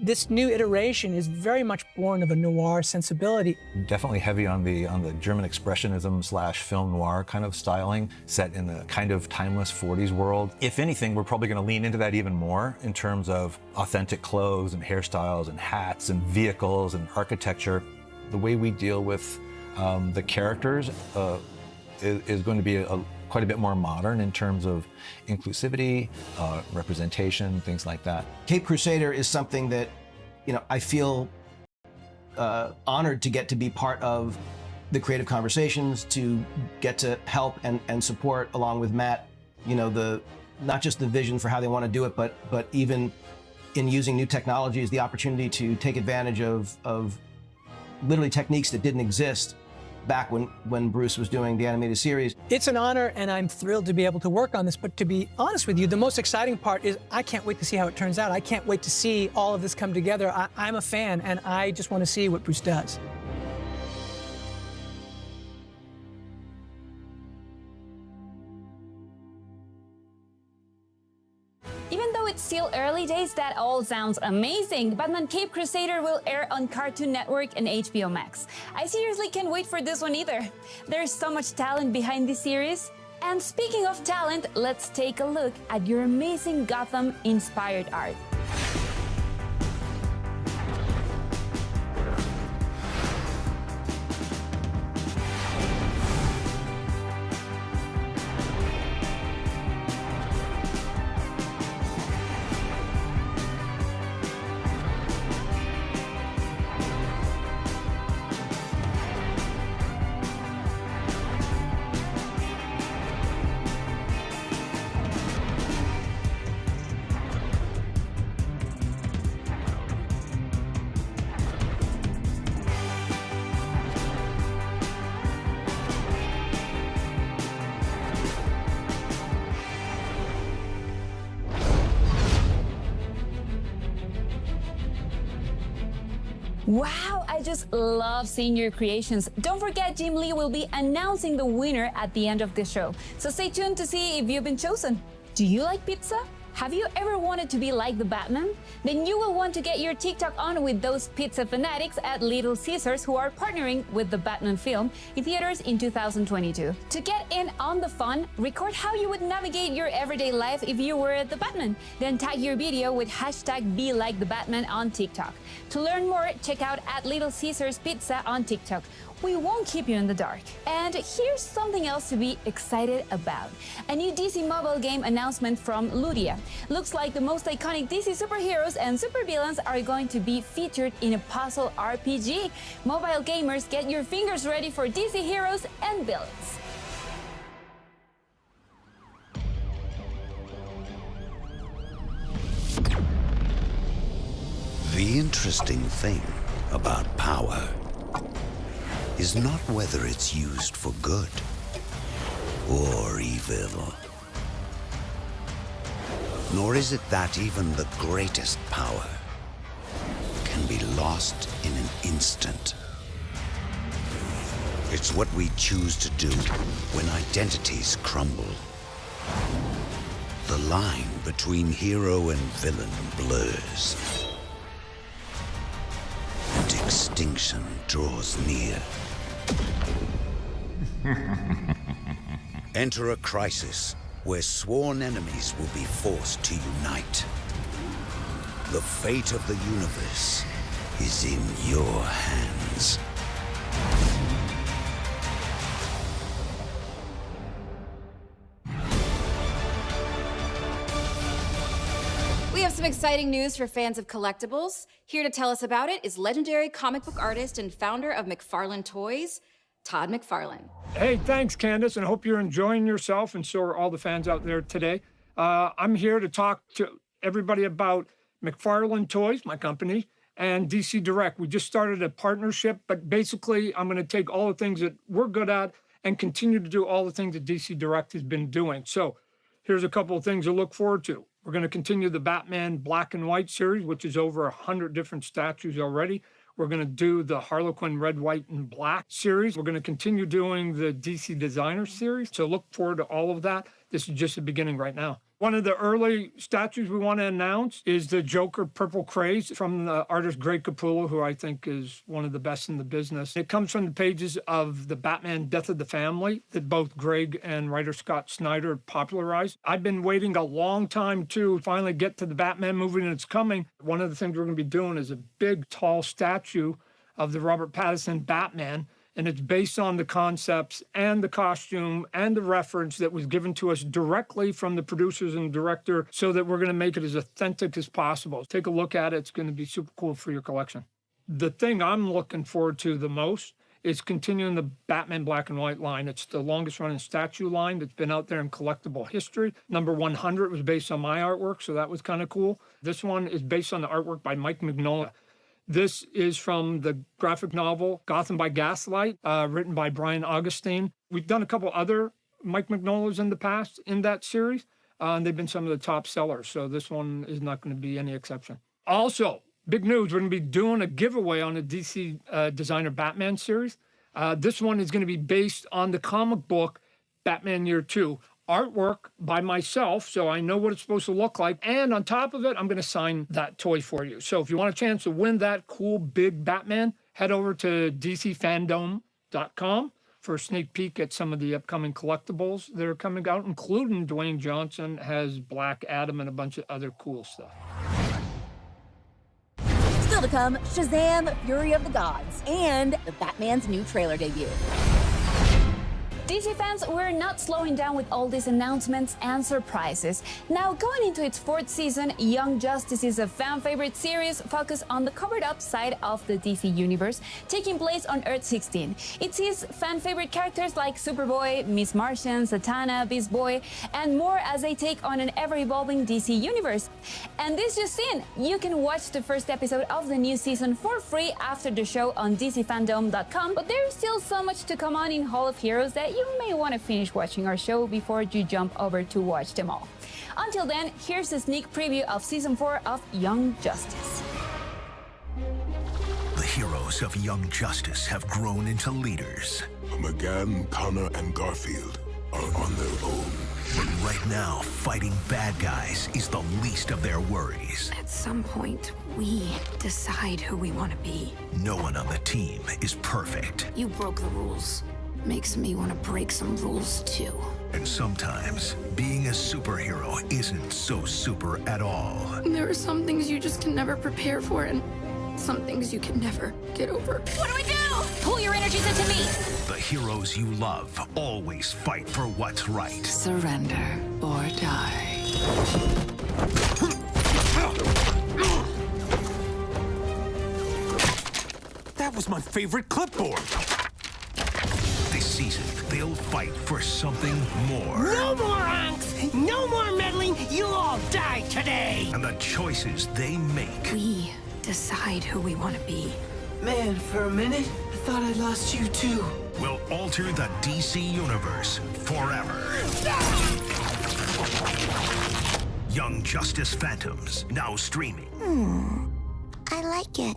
This new iteration is very much born of a noir sensibility. Definitely heavy on the German expressionism / film noir kind of styling, set in the kind of timeless 40s world. If anything, we're probably going to lean into that even more in terms of authentic clothes and hairstyles and hats and vehicles and architecture. The way we deal with the characters is going to be quite a bit more modern in terms of inclusivity, representation, things like that. Caped Crusader is something that, you know, I feel honored to get to be part of the creative conversations, to get to help and support along with Matt, you know, not just the vision for how they want to do it, but even in using new technologies, the opportunity to take advantage of literally techniques that didn't exist back when Bruce was doing the animated series. It's an honor, and I'm thrilled to be able to work on this, but to be honest with you, the most exciting part is I can't wait to see how it turns out. I can't wait to see all of this come together. I'm a fan, and I just want to see what Bruce does. Even though it's still early days, that all sounds amazing. Batman Caped Crusader will air on Cartoon Network and HBO Max. I seriously can't wait for this one either. There's so much talent behind this series. And speaking of talent, let's take a look at your amazing Gotham-inspired art. Wow, I just love seeing your creations. Don't forget, Jim Lee will be announcing the winner at the end of the show. So stay tuned to see if you've been chosen. Do you like pizza? Have you ever wanted to be like the Batman? Then you will want to get your TikTok on with those pizza fanatics at Little Caesars, who are partnering with the Batman film in theaters in 2022. To get in on the fun, record how you would navigate your everyday life if you were the Batman. Then tag your video with hashtag #BeLikeTheBatman on TikTok. To learn more, check out at Little Caesars Pizza on TikTok. We won't keep you in the dark. And here's something else to be excited about. A new DC mobile game announcement from Ludia. Looks like the most iconic DC superheroes and supervillains are going to be featured in a puzzle RPG. Mobile gamers, get your fingers ready for DC heroes and villains. The interesting thing about power is not whether it's used for good or evil. Nor is it that even the greatest power can be lost in an instant. It's what we choose to do when identities crumble. The line between hero and villain blurs, and extinction draws near. Enter a crisis where sworn enemies will be forced to unite. The fate of the universe is in your hands. We have some exciting news for fans of collectibles. Here to tell us about it is legendary comic book artist and founder of McFarlane Toys, Todd McFarlane. Hey, thanks, Candace, and I hope you're enjoying yourself, and so are all the fans out there today. I'm here to talk to everybody about McFarlane Toys, my company, and DC Direct. We just started a partnership, but basically I'm going to take all the things that we're good at and continue to do all the things that DC Direct has been doing. So here's a couple of things to look forward to. We're going to continue the Batman Black and White series, which is over 100 different statues already. We're going to do the Harlequin Red, White, and Black series. We're going to continue doing the DC Designer series. So look forward to all of that. This is just the beginning right now. One of the early statues we want to announce is the Joker Purple Craze from the artist Greg Capullo, who I think is one of the best in the business. It comes from the pages of the Batman Death of the Family that both Greg and writer Scott Snyder popularized. I've been waiting a long time to finally get to the Batman movie, and it's coming. One of the things we're going to be doing is a big, tall statue of the Robert Pattinson Batman. And it's based on the concepts and the costume and the reference that was given to us directly from the producers and director, so that we're going to make it as authentic as possible. Take a look at it. It's going to be super cool for your collection. The thing I'm looking forward to the most is continuing the Batman Black and White line. It's the longest running statue line that's been out there in collectible history. Number 100 was based on my artwork, so that was kind of cool. This one is based on the artwork by Mike Mignola. This is from the graphic novel Gotham by Gaslight, written by Brian Augustine. We've done a couple other Mike Mignolas in the past in that series, and they've been some of the top sellers, so this one is not going to be any exception. Also, big news, we're going to be doing a giveaway on the DC Designer Batman series. This one is going to be based on the comic book Batman Year 2. Artwork by myself, so I know what it's supposed to look like. And on top of it, I'm going to sign that toy for you. So if you want a chance to win that cool big Batman, head over to dcfandome.com for a sneak peek at some of the upcoming collectibles that are coming out, including Dwayne Johnson has Black Adam and a bunch of other cool stuff. Still to come, Shazam! Fury of the Gods, and the Batman's new trailer debut. DC fans, we're not slowing down with all these announcements and surprises. Now, going into its 4th season, Young Justice is a fan-favorite series focused on the covered-up side of the DC universe, taking place on Earth 16. It sees fan-favorite characters like Superboy, Miss Martian, Zatanna, Beast Boy, and more as they take on an ever-evolving DC universe. And this just in, you can watch the first episode of the new season for free after the show on dcfandome.com, but there's still so much to come on in Hall of Heroes that you may want to finish watching our show before you jump over to watch them all. Until then, here's a sneak preview of Season 4 of Young Justice. The heroes of Young Justice have grown into leaders. McGann, Connor, and Garfield are on their own. But right now, fighting bad guys is the least of their worries. At some point, we decide who we want to be. No one on the team is perfect. You broke the rules. Makes me want to break some rules too. And sometimes, being a superhero isn't so super at all. There are some things you just can never prepare for, and some things you can never get over. What do we do? Pull your energies into me. The heroes you love always fight for what's right. Surrender or die. That was my favorite clipboard. This season, they'll fight for something more. No more angst! No more meddling! You'll all die today! And the choices they make. We decide who we want to be. Man, for a minute, I thought I lost you too. Will alter the DC universe forever. Young Justice Phantoms, now streaming. I like it.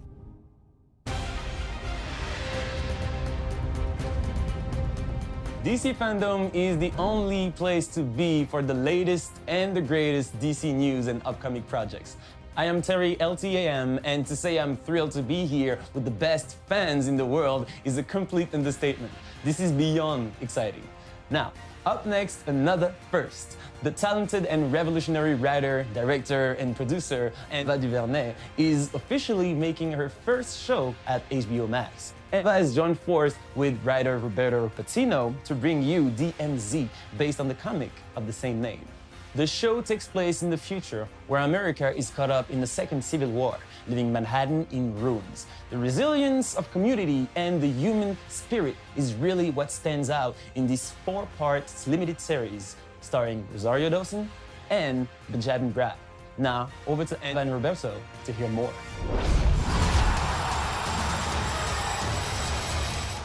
DC Fandome is the only place to be for the latest and the greatest DC news and upcoming projects. I am Terry LTAM, and to say I'm thrilled to be here with the best fans in the world is a complete understatement. This is beyond exciting. Now, up next, another first. The talented and revolutionary writer, director, and producer Ava DuVernay is officially making her first show at HBO Max. Eva has joined force with writer Roberto Patino to bring you DMZ, based on the comic of the same name. The show takes place in the future, where America is caught up in the Second Civil War, leaving Manhattan in ruins. The resilience of community and the human spirit is really what stands out in this 4-part limited series, starring Rosario Dawson and Benjamin Bratt. Now, over to Eva and Roberto to hear more.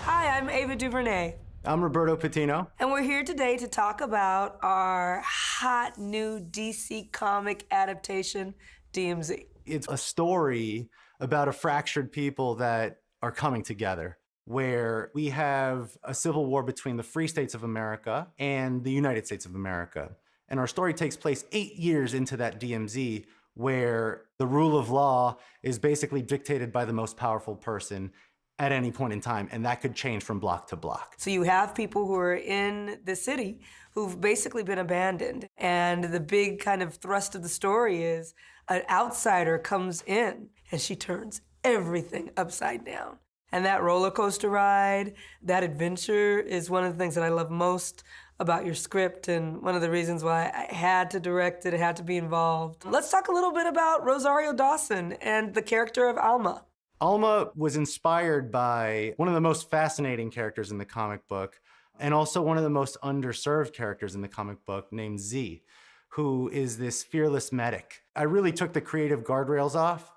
Hi, I'm Ava DuVernay. I'm Roberto Patino. And we're here today to talk about our hot new DC comic adaptation, DMZ. It's a story about a fractured people that are coming together, where we have a civil war between the Free States of America and the United States of America. And our story takes place 8 years into that DMZ, where the rule of law is basically dictated by the most powerful person at any point in time, and that could change from block to block. So you have people who are in the city who've basically been abandoned. And the big kind of thrust of the story is an outsider comes in and she turns everything upside down. And that roller coaster ride, that adventure is one of the things that I love most about your script and one of the reasons why I had to direct it, I had to be involved. Let's talk a little bit about Rosario Dawson and the character of Alma. Alma was inspired by one of the most fascinating characters in the comic book, and also one of the most underserved characters in the comic book, named Z, who is this fearless medic. I really took the creative guardrails off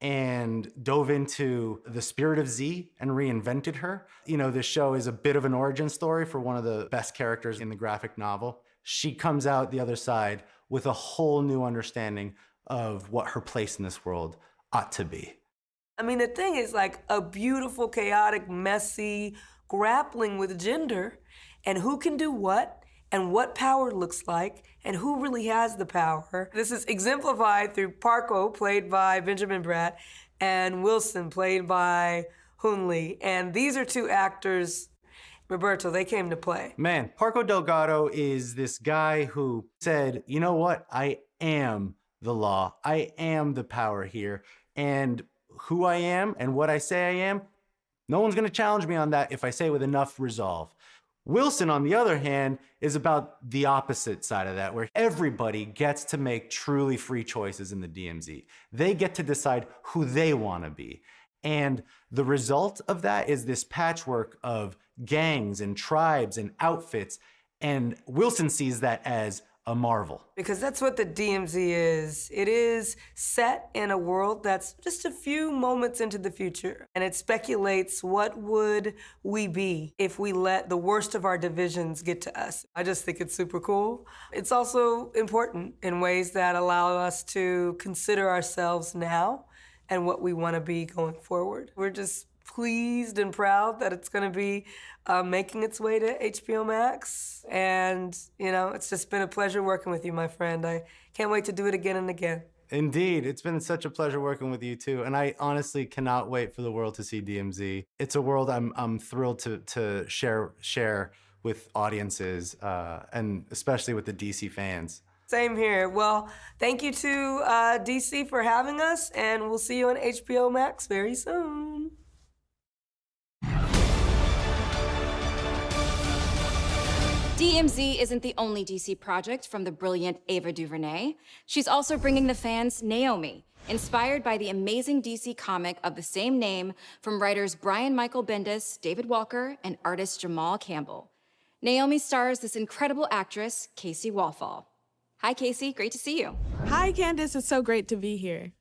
and dove into the spirit of Z and reinvented her. You know, this show is a bit of an origin story for one of the best characters in the graphic novel. She comes out the other side with a whole new understanding of what her place in this world ought to be. I mean, the thing is like a beautiful, chaotic, messy, grappling with gender and who can do what and what power looks like and who really has the power. This is exemplified through Parco, played by Benjamin Bratt, and Wilson, played by Hoon Lee. And these are two actors, Roberto, they came to play. Man, Parco Delgado is this guy who said, you know what? I am the law. I am the power here. And who I am and what I say I am, no one's going to challenge me on that if I say it with enough resolve. Wilson, on the other hand, is about the opposite side of that, where everybody gets to make truly free choices in the DMZ. They get to decide who they want to be. And the result of that is this patchwork of gangs and tribes and outfits. And Wilson sees that as a marvel. Because that's what the DMZ is. It is set in a world that's just a few moments into the future. And it speculates what would we be if we let the worst of our divisions get to us. I just think it's super cool. It's also important in ways that allow us to consider ourselves now and what we want to be going forward. We're just pleased and proud that it's going to be making its way to HBO Max. And, you know, it's just been a pleasure working with you, my friend. I can't wait to do it again and again. Indeed, it's been such a pleasure working with you too. And I honestly cannot wait for the world to see DMZ. It's a world I'm thrilled to share with audiences, and especially with the DC fans. Same here. Well, thank you to DC for having us, and we'll see you on HBO Max very soon. DMZ isn't the only DC project from the brilliant Ava DuVernay. She's also bringing the fans Naomi, inspired by the amazing DC comic of the same name from writers Brian Michael Bendis, David Walker, and artist Jamal Campbell. Naomi stars this incredible actress, Casey Wallfall. Hi, Casey. Great to see you. Hi, Candace. It's so great to be here.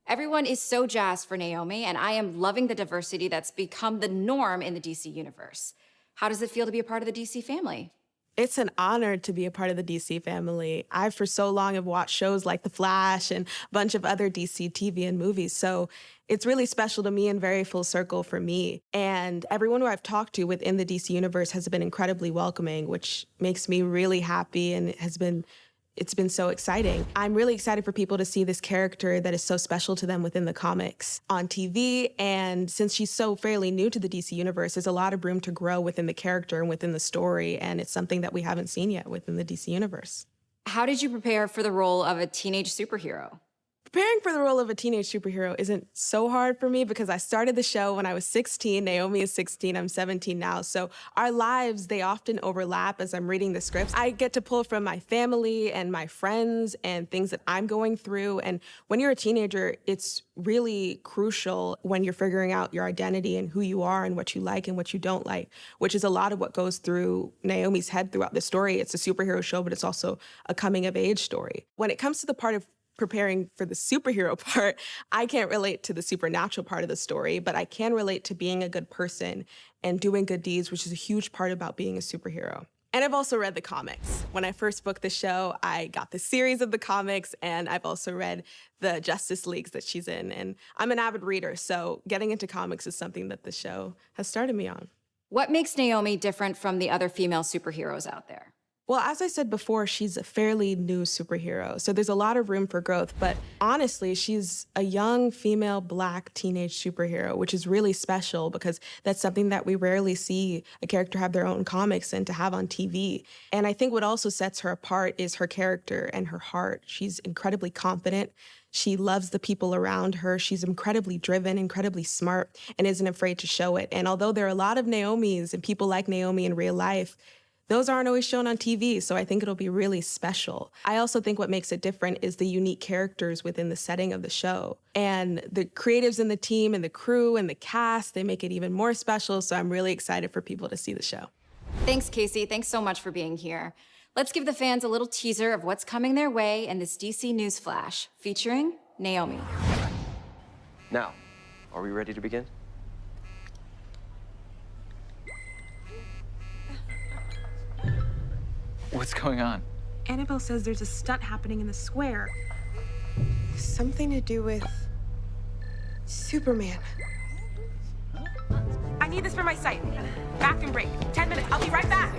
Everyone is so jazzed for Naomi, and I am loving the diversity that's become the norm in the DC universe. How does it feel to be a part of the DC family? It's an honor to be a part of the DC family. I, for so long, have watched shows like The Flash and a bunch of other DC TV and movies, so it's really special to me and very full circle for me. And everyone who I've talked to within the DC universe has been incredibly welcoming, which makes me really happy and it's been so exciting. I'm really excited for people to see this character that is so special to them within the comics on TV. And since she's so fairly new to the DC universe, there's a lot of room to grow within the character and within the story. And it's something that we haven't seen yet within the DC universe. How did you prepare for the role of a teenage superhero? Preparing for the role of a teenage superhero isn't so hard for me because I started the show when I was 16. Naomi is 16, I'm 17 now. So our lives, they often overlap as I'm reading the scripts. I get to pull from my family and my friends and things that I'm going through. And when you're a teenager, it's really crucial when you're figuring out your identity and who you are and what you like and what you don't like, which is a lot of what goes through Naomi's head throughout the story. It's a superhero show, but it's also a coming of age story. When it comes to the part of preparing for the superhero part, I can't relate to the supernatural part of the story, but I can relate to being a good person and doing good deeds, which is a huge part about being a superhero. And I've also read the comics. When I first booked the show, I got the series of the comics, and I've also read the Justice Leagues that she's in. And I'm an avid reader, so getting into comics is something that the show has started me on. What makes Naomi different from the other female superheroes out there? Well, as I said before, she's a fairly new superhero, so there's a lot of room for growth. But honestly, she's a young female Black teenage superhero, which is really special because that's something that we rarely see a character have their own comics and to have on TV. And I think what also sets her apart is her character and her heart. She's incredibly confident. She loves the people around her. She's incredibly driven, incredibly smart, and isn't afraid to show it. And although there are a lot of Naomis and people like Naomi in real life, those aren't always shown on TV, so I think it'll be really special. I also think what makes it different is the unique characters within the setting of the show. And the creatives in the team and the crew and the cast, they make it even more special, so I'm really excited for people to see the show. Thanks, Casey. Thanks so much for being here. Let's give the fans a little teaser of what's coming their way in this DC News Flash, featuring Naomi. Now, are we ready to begin? What's going on? Annabelle says there's a stunt happening in the square. Something to do with Superman. I need this for my site. Bathroom break. 10 minutes. I'll be right back.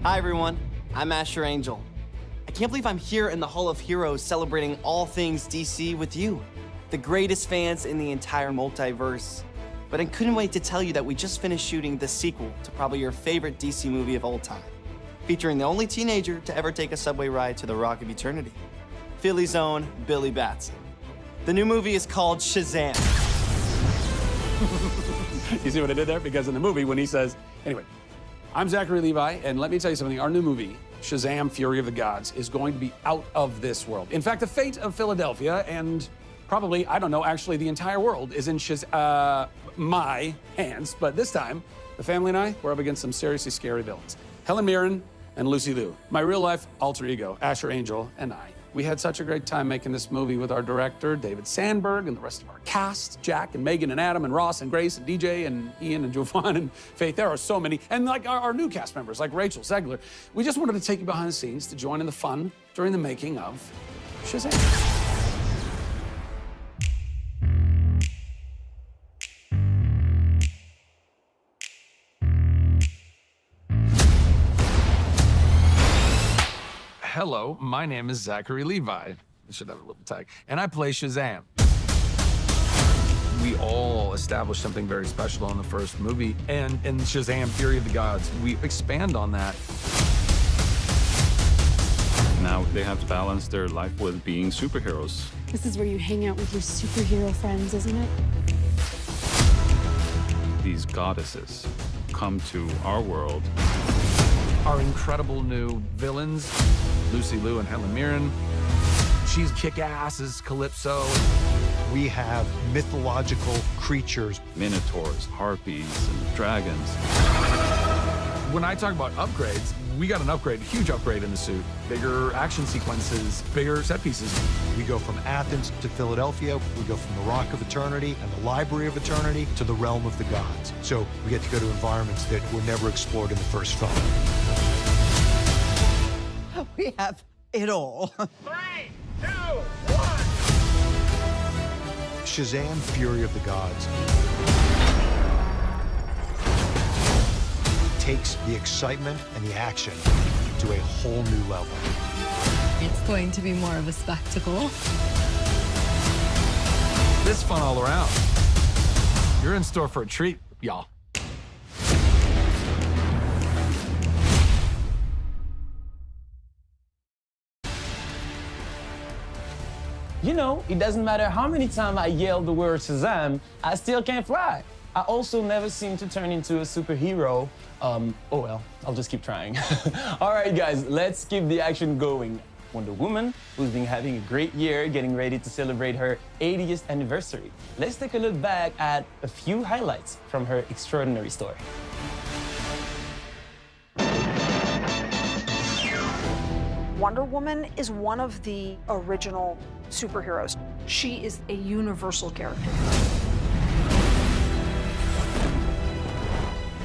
Hi everyone, I'm Asher Angel. I can't believe I'm here in the Hall of Heroes celebrating all things DC with you, the greatest fans in the entire multiverse. But I couldn't wait to tell you that we just finished shooting the sequel to probably your favorite DC movie of all time, featuring the only teenager to ever take a subway ride to the Rock of Eternity, Philly's own Billy Batson. The new movie is called Shazam. You see what I did there? Because in the movie, when he says, anyway, I'm Zachary Levi, and let me tell you something. Our new movie, Shazam! Fury of the Gods, is going to be out of this world. In fact, the fate of Philadelphia and probably, I don't know, actually the entire world is in my hands. But this time, the family and I, we're up against some seriously scary villains. Helen Mirren and Lucy Liu. My real-life alter ego, Asher Angel, and I We had such a great time making this movie with our director, David Sandberg, and the rest of our cast, Jack and Megan and Adam and Ross and Grace and DJ and Ian and Jovan and Faith. There are so many. And like our new cast members, like Rachel Zegler. We just wanted to take you behind the scenes to join in the fun during the making of Shazam. Hello, my name is Zachary Levi. I should have a little tag. And I play Shazam. We all established something very special in the first movie. And in Shazam, Fury of the Gods, we expand on that. Now they have to balance their life with being superheroes. This is where you hang out with your superhero friends, isn't it? These goddesses come to our world. Our incredible new villains, Lucy Liu and Helen Mirren. She's kick-ass as Calypso. We have mythological creatures. Minotaurs, harpies, and dragons. When I talk about upgrades, we got an upgrade, a huge upgrade in the suit. Bigger action sequences, bigger set pieces. We go from Athens to Philadelphia. We go from the Rock of Eternity and the Library of Eternity to the Realm of the Gods. So we get to go to environments that were never explored in the first film. We have it all. 3, 2, 1. Shazam! Fury of the Gods takes the excitement and the action to a whole new level. It's going to be more of a spectacle. This fun all around. You're in store for a treat, y'all. You know, it doesn't matter how many times I yell the word Shazam, I still can't fly. I also never seem to turn into a superhero. Oh well, I'll just keep trying. All right, guys, let's keep the action going. Wonder Woman, who's been having a great year, getting ready to celebrate her 80th anniversary. Let's take a look back at a few highlights from her extraordinary story. Wonder Woman is one of the original superheroes. She is a universal character.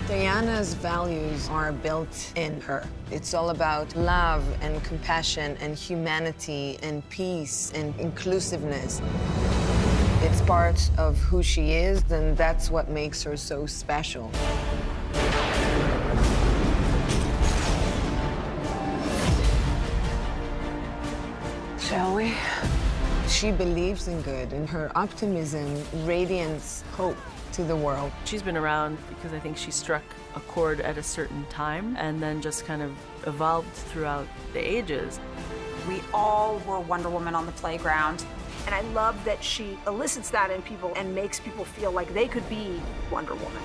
Diana's values are built in her. It's all about love and compassion and humanity and peace and inclusiveness. It's part of who she is, and that's what makes her so special. Shall we? She believes in good, and her optimism radiates hope to the world. She's been around because I think she struck a chord at a certain time and then just kind of evolved throughout the ages. We all were Wonder Woman on the playground, and I love that she elicits that in people and makes people feel like they could be Wonder Woman.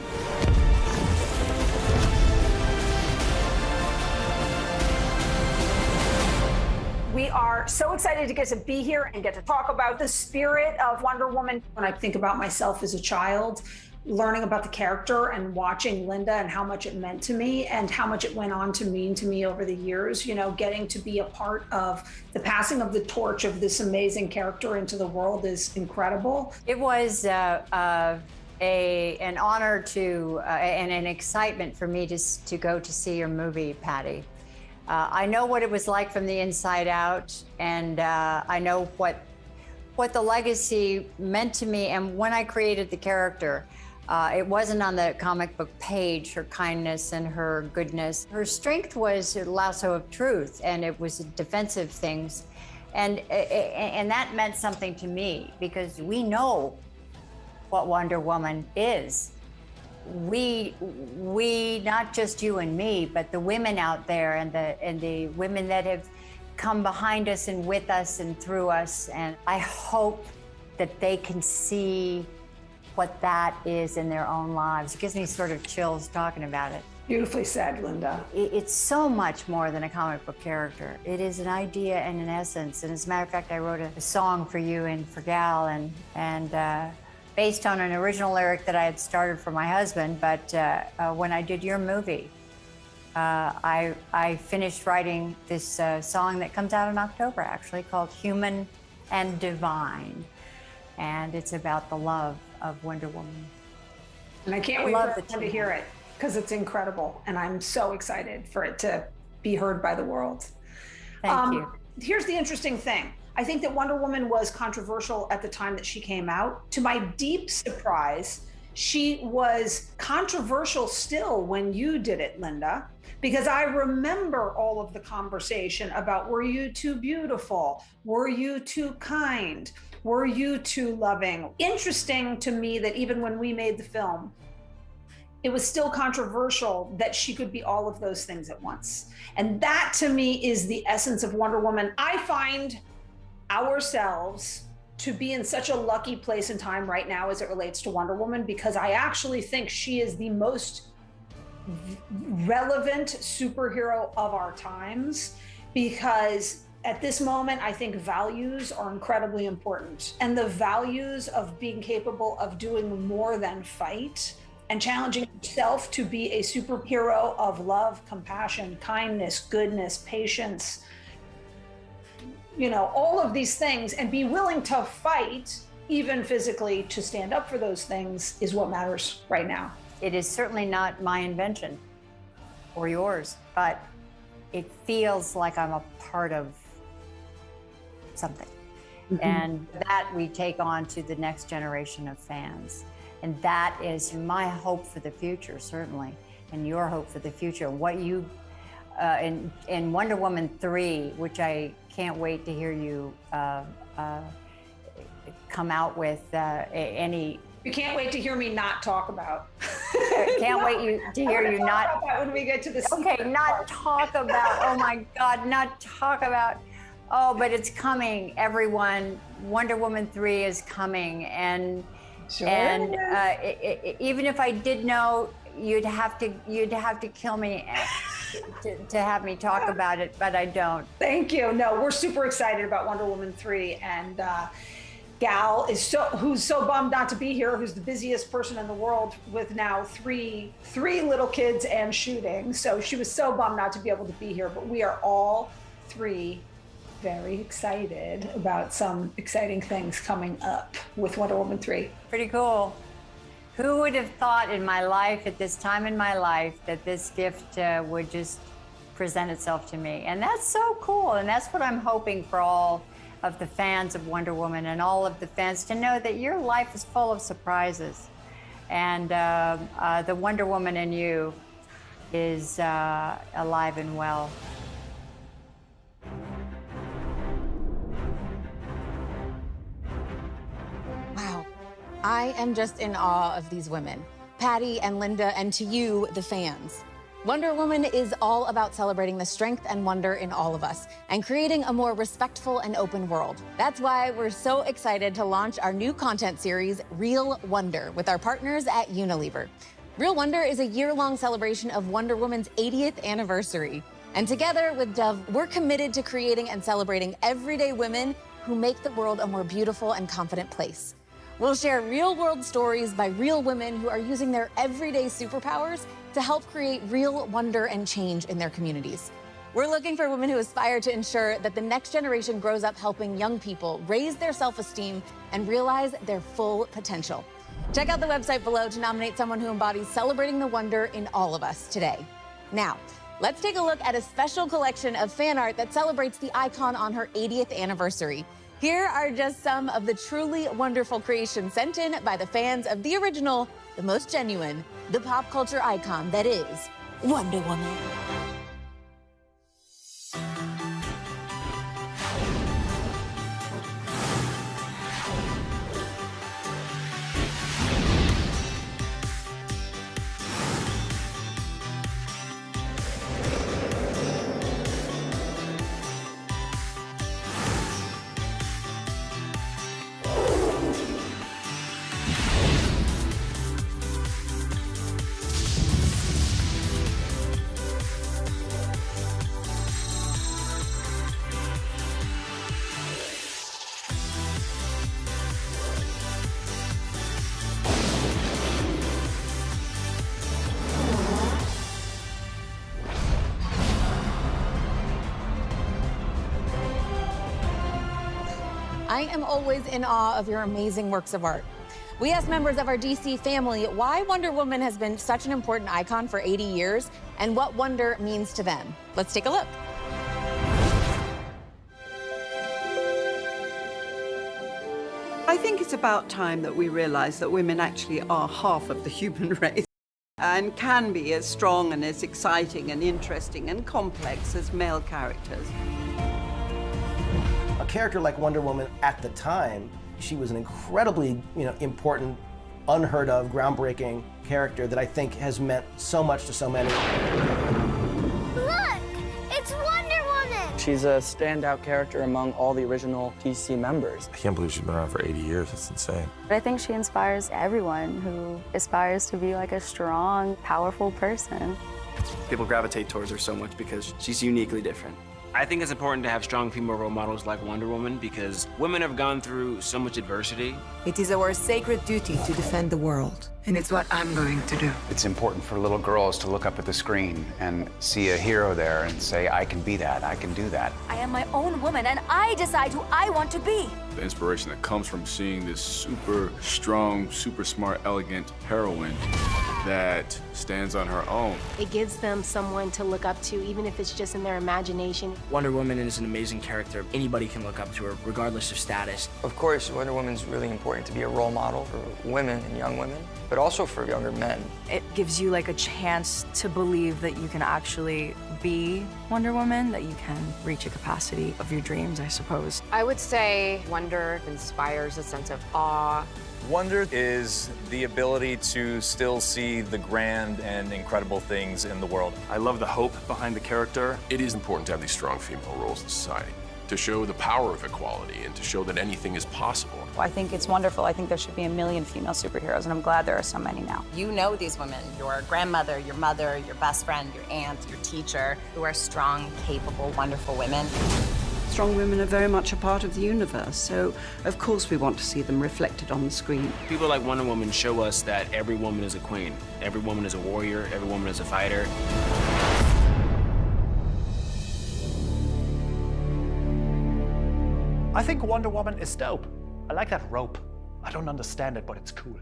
We are so excited to get to be here and get to talk about the spirit of Wonder Woman. When I think about myself as a child, learning about the character and watching Linda and how much it meant to me and how much it went on to mean to me over the years, you know, getting to be a part of the passing of the torch of this amazing character into the world is incredible. It was an honor to and an excitement for me to go to see your movie, Patty. I know what it was like from the inside out, and I know what the legacy meant to me. And when I created the character, it wasn't on the comic book page, her kindness and her goodness. Her strength was a lasso of truth, and it was defensive things. And that meant something to me, because we know what Wonder Woman is. We, not just you and me, but the women out there and the women that have come behind us and with us and through us. And I hope that they can see what that is in their own lives. It gives me sort of chills talking about it. Beautifully said, Linda. It's so much more than a comic book character. It is an idea and an essence. And as a matter of fact, I wrote a song for you and for Gal, and based on an original lyric that I had started for my husband, but when I did your movie, I finished writing this song that comes out in October, actually, called Human and Divine. And it's about the love of Wonder Woman. And I can't wait for everyone to hear it, because it's incredible. And I'm so excited for it to be heard by the world. Thank you. Here's the interesting thing. I think that Wonder Woman was controversial at the time that she came out. To my deep surprise, she was controversial still when you did it, Linda, because I remember all of the conversation about, were you too beautiful? Were you too kind? Were you too loving? Interesting to me that even when we made the film, it was still controversial that she could be all of those things at once. And that to me is the essence of Wonder Woman. I find ourselves to be in such a lucky place in time right now as it relates to Wonder Woman, because I actually think she is the most relevant superhero of our times, because at this moment, I think values are incredibly important. And the values of being capable of doing more than fight and challenging yourself to be a superhero of love, compassion, kindness, goodness, patience, you know, all of these things, and be willing to fight, even physically, to stand up for those things is what matters right now. It is certainly not my invention or yours, but it feels like I'm a part of something. And that we take on to the next generation of fans. And that is my hope for the future, certainly, and your hope for the future. What you, in Wonder Woman 3, which I can't wait to hear you come out with any. You can't wait to hear me not talk about. Can't wait to hear you not. Talk about when we get to this. Okay, not talk about. Oh my God, not talk about. Oh, but it's coming, everyone. Wonder Woman 3 is coming, and sure even if I did know, you'd have to kill me to have me talk about it, but I don't. Thank you. No, we're super excited about Wonder Woman 3, and Gal is who's so bummed not to be here, who's the busiest person in the world with now three little kids and shooting. So she was so bummed not to be able to be here, but we are all three very excited about some exciting things coming up with Wonder Woman 3. Pretty cool. Who would have thought in my life, at this time in my life, that this gift would just present itself to me? And that's so cool. And that's what I'm hoping for all of the fans of Wonder Woman and all of the fans to know, that your life is full of surprises. And the Wonder Woman in you is alive and well. Wow. I am just in awe of these women, Patty and Linda, and to you, the fans. Wonder Woman is all about celebrating the strength and wonder in all of us and creating a more respectful and open world. That's why we're so excited to launch our new content series, Real Wonder, with our partners at Unilever. Real Wonder is a year-long celebration of Wonder Woman's 80th anniversary. And together with Dove, we're committed to creating and celebrating everyday women who make the world a more beautiful and confident place. We'll share real-world stories by real women who are using their everyday superpowers to help create real wonder and change in their communities. We're looking for women who aspire to ensure that the next generation grows up helping young people raise their self-esteem and realize their full potential. Check out the website below to nominate someone who embodies celebrating the wonder in all of us today. Now, let's take a look at a special collection of fan art that celebrates the icon on her 80th anniversary. Here are just some of the truly wonderful creations sent in by the fans of the original, the most genuine, the pop culture icon that is Wonder Woman. I am always in awe of your amazing works of art. We asked members of our DC family why Wonder Woman has been such an important icon for 80 years and what wonder means to them. Let's take a look. I think it's about time that we realize that women actually are half of the human race and can be as strong and as exciting and interesting and complex as male characters. A character like Wonder Woman at the time, she was an incredibly, important, unheard of, groundbreaking character that I think has meant so much to so many. Look! It's Wonder Woman! She's a standout character among all the original DC members. I can't believe she's been around for 80 years. It's insane. I think she inspires everyone who aspires to be like a strong, powerful person. People gravitate towards her so much because she's uniquely different. I think it's important to have strong female role models like Wonder Woman because women have gone through so much adversity. It is our sacred duty to defend the world, and it's what I'm going to do. It's important for little girls to look up at the screen and see a hero there and say, I can be that, I can do that. I am my own woman, and I decide who I want to be. The inspiration that comes from seeing this super strong, super smart, elegant heroine that stands on her own. It gives them someone to look up to, even if it's just in their imagination. Wonder Woman is an amazing character. Anybody can look up to her, regardless of status. Of course, Wonder Woman's really important to be a role model for women and young women, but also for younger men. It gives you like a chance to believe that you can actually be Wonder Woman, that you can reach a capacity of your dreams, I suppose. I would say wonder inspires a sense of awe. Wonder is the ability to still see the grand and incredible things in the world. I love the hope behind the character. It is important to have these strong female roles in society, to show the power of equality and to show that anything is possible. I think it's wonderful. I think there should be 1 million female superheroes, and I'm glad there are so many now. You know these women, your grandmother, your mother, your best friend, your aunt, your teacher, who are strong, capable, wonderful women. Strong women are very much a part of the universe, so of course we want to see them reflected on the screen. People like Wonder Woman show us that every woman is a queen. Every woman is a warrior. Every woman is a fighter. I think Wonder Woman is dope. I like that rope. I don't understand it, but it's cool.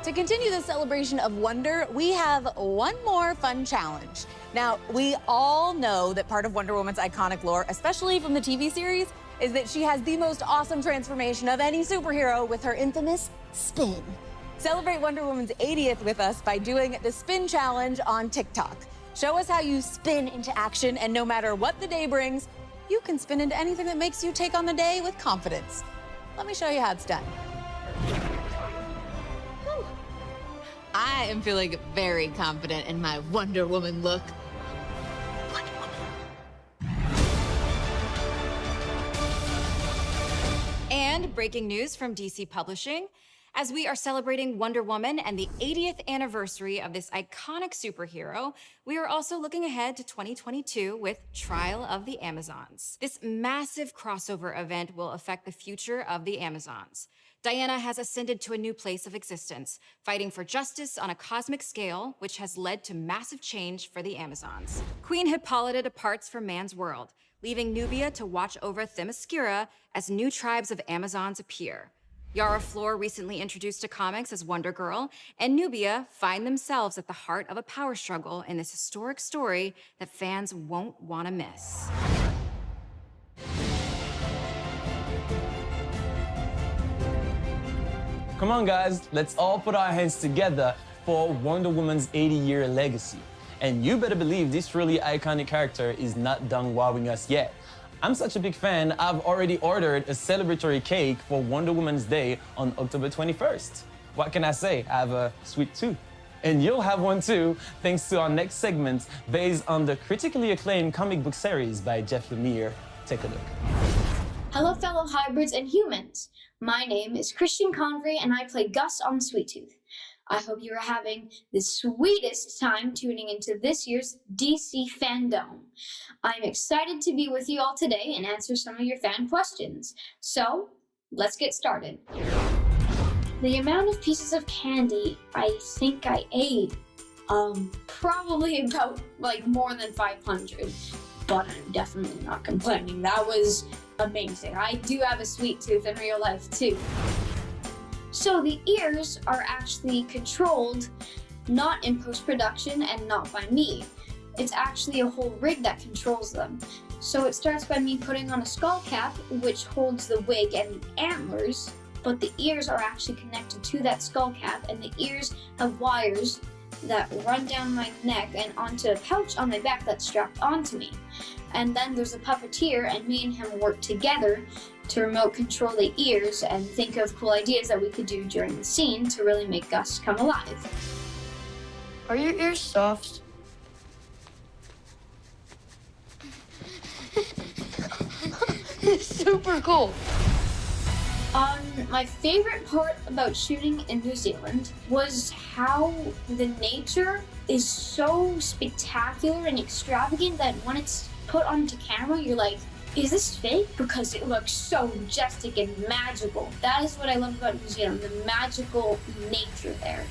To continue the celebration of wonder, we have one more fun challenge. Now, we all know that part of Wonder Woman's iconic lore, especially from the TV series, is that she has the most awesome transformation of any superhero with her infamous spin. Celebrate Wonder Woman's 80th with us by doing the Spin Challenge on TikTok. Show us how you spin into action, and no matter what the day brings, you can spin into anything that makes you take on the day with confidence. Let me show you how it's done. I am feeling very confident in my Wonder Woman look. Wonder Woman. And breaking news from DC Publishing. As we are celebrating Wonder Woman and the 80th anniversary of this iconic superhero, we are also looking ahead to 2022 with Trial of the Amazons. This massive crossover event will affect the future of the Amazons. Diana has ascended to a new place of existence, fighting for justice on a cosmic scale, which has led to massive change for the Amazons. Queen Hippolyta departs from man's world, leaving Nubia to watch over Themyscira as new tribes of Amazons appear. Yara Flor recently introduced to comics as Wonder Girl, and Nubia find themselves at the heart of a power struggle in this historic story that fans won't want to miss. Come on, guys, let's all put our hands together for Wonder Woman's 80-year legacy. And you better believe this really iconic character is not done wowing us yet. I'm such a big fan, I've already ordered a celebratory cake for Wonder Woman's Day on October 21st. What can I say? I have a sweet tooth. And you'll have one too, thanks to our next segment based on the critically acclaimed comic book series by Jeff Lemire. Take a look. Hello, fellow hybrids and humans. My name is Christian Convery, and I play Gus on Sweet Tooth. I hope you are having the sweetest time tuning into this year's DC Fandome. I'm excited to be with you all today and answer some of your fan questions. So, let's get started. The amount of pieces of candy I think I ate, probably about more than 500. but I'm definitely not complaining. That was amazing. I do have a sweet tooth in real life too. So the ears are actually controlled not in post-production and not by me. It's actually a whole rig that controls them. So it starts by me putting on a skull cap, which holds the wig and the antlers, but the ears are actually connected to that skull cap, and the ears have wires that run down my neck and onto a pouch on my back that's strapped onto me. And then there's a puppeteer, and me and him work together to remote control the ears and think of cool ideas that we could do during the scene to really make Gus come alive. Are your ears soft? Super cool. My favorite part about shooting in New Zealand was how the nature is so spectacular and extravagant that when it's put onto camera, you're like, is this fake? Because it looks so majestic and magical. That is what I love about New Zealand, the magical nature there.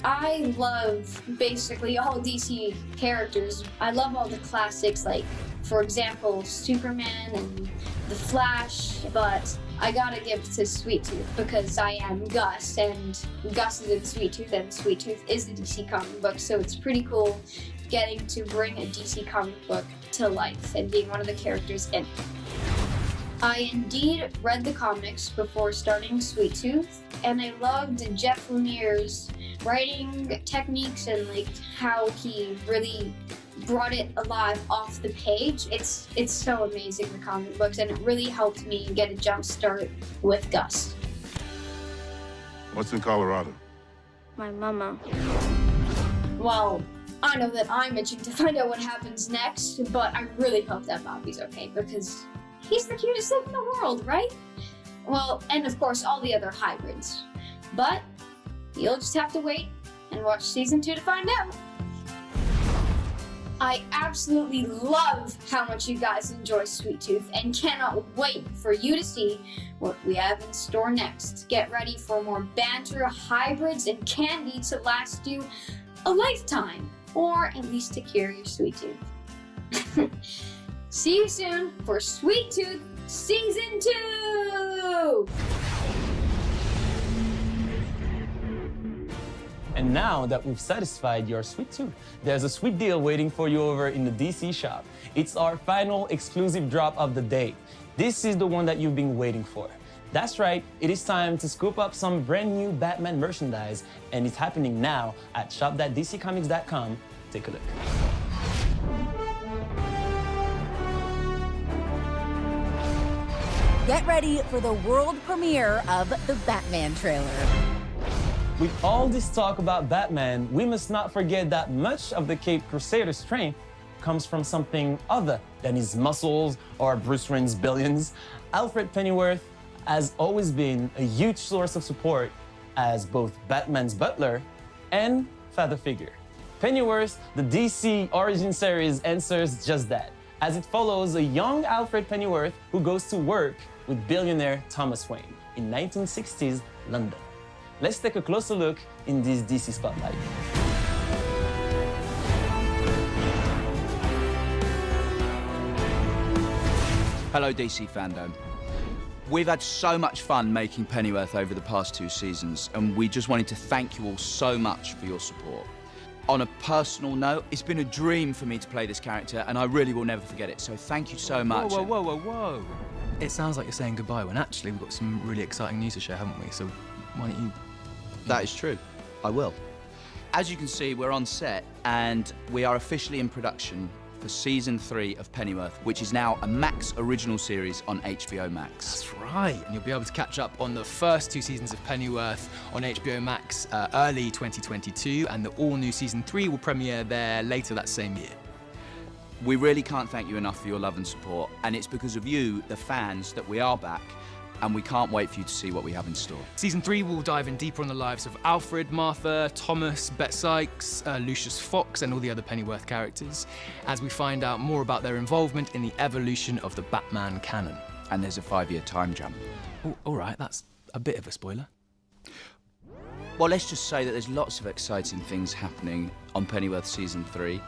I love basically all DC characters. I love all the classics, like, for example, Superman and The Flash, but I gotta give it to Sweet Tooth because I am Gus, and Gus is in Sweet Tooth, and Sweet Tooth is the DC comic book, so it's pretty cool getting to bring a DC comic book to life and being one of the characters in it. I indeed read the comics before starting Sweet Tooth, and I loved Jeff Lemire's writing techniques and like how he really brought it alive off the page. It's so amazing, the comic books, and it really helped me get a jump start with Gus. What's in Colorado? My mama. Well, I know that I'm itching to find out what happens next, but I really hope that Bobby's okay because he's the cutest thing in the world, right? Well, and of course, all the other hybrids. But you'll just have to wait and watch season 2 to find out. I absolutely love how much you guys enjoy Sweet Tooth and cannot wait for you to see what we have in store next. Get ready for more banter, hybrids, and candy to last you a lifetime, or at least to cure your Sweet Tooth. See you soon for Sweet Tooth Season 2! And now that we've satisfied your sweet tooth, there's a sweet deal waiting for you over in the DC shop. It's our final exclusive drop of the day. This is the one that you've been waiting for. That's right, it is time to scoop up some brand new Batman merchandise, and it's happening now at shop.dccomics.com. Take a look. Get ready for the world premiere of the Batman trailer. With all this talk about Batman, we must not forget that much of the Caped Crusader's strength comes from something other than his muscles or Bruce Wayne's billions. Alfred Pennyworth has always been a huge source of support as both Batman's butler and father figure. Pennyworth, the DC origin series, answers just that, as it follows a young Alfred Pennyworth who goes to work with billionaire Thomas Wayne in 1960s London. Let's take a closer look in this DC Spotlight. Hello, DC fandom. We've had so much fun making Pennyworth over the past 2 seasons, and we just wanted to thank you all so much for your support. On a personal note, it's been a dream for me to play this character, and I really will never forget it, so thank you so much. Whoa, whoa, whoa, whoa, whoa. It sounds like you're saying goodbye, when actually we've got some really exciting news to share, haven't we? So why don't you... That is true. I will. As you can see, we're on set, and we are officially in production for Season 3 of Pennyworth, which is now a Max original series on HBO Max. That's right, and you'll be able to catch up on the first 2 seasons of Pennyworth on HBO Max early 2022, and the all-new Season 3 will premiere there later that same year. We really can't thank you enough for your love and support, and it's because of you, the fans, that we are back, and we can't wait for you to see what we have in store. Season 3 will dive in deeper on the lives of Alfred, Martha, Thomas, Bet Sykes, Lucius Fox, and all the other Pennyworth characters, as we find out more about their involvement in the evolution of the Batman canon. And there's a 5-year time jump. Oh, all right, that's a bit of a spoiler. Well, let's just say that there's lots of exciting things happening on Pennyworth Season 3,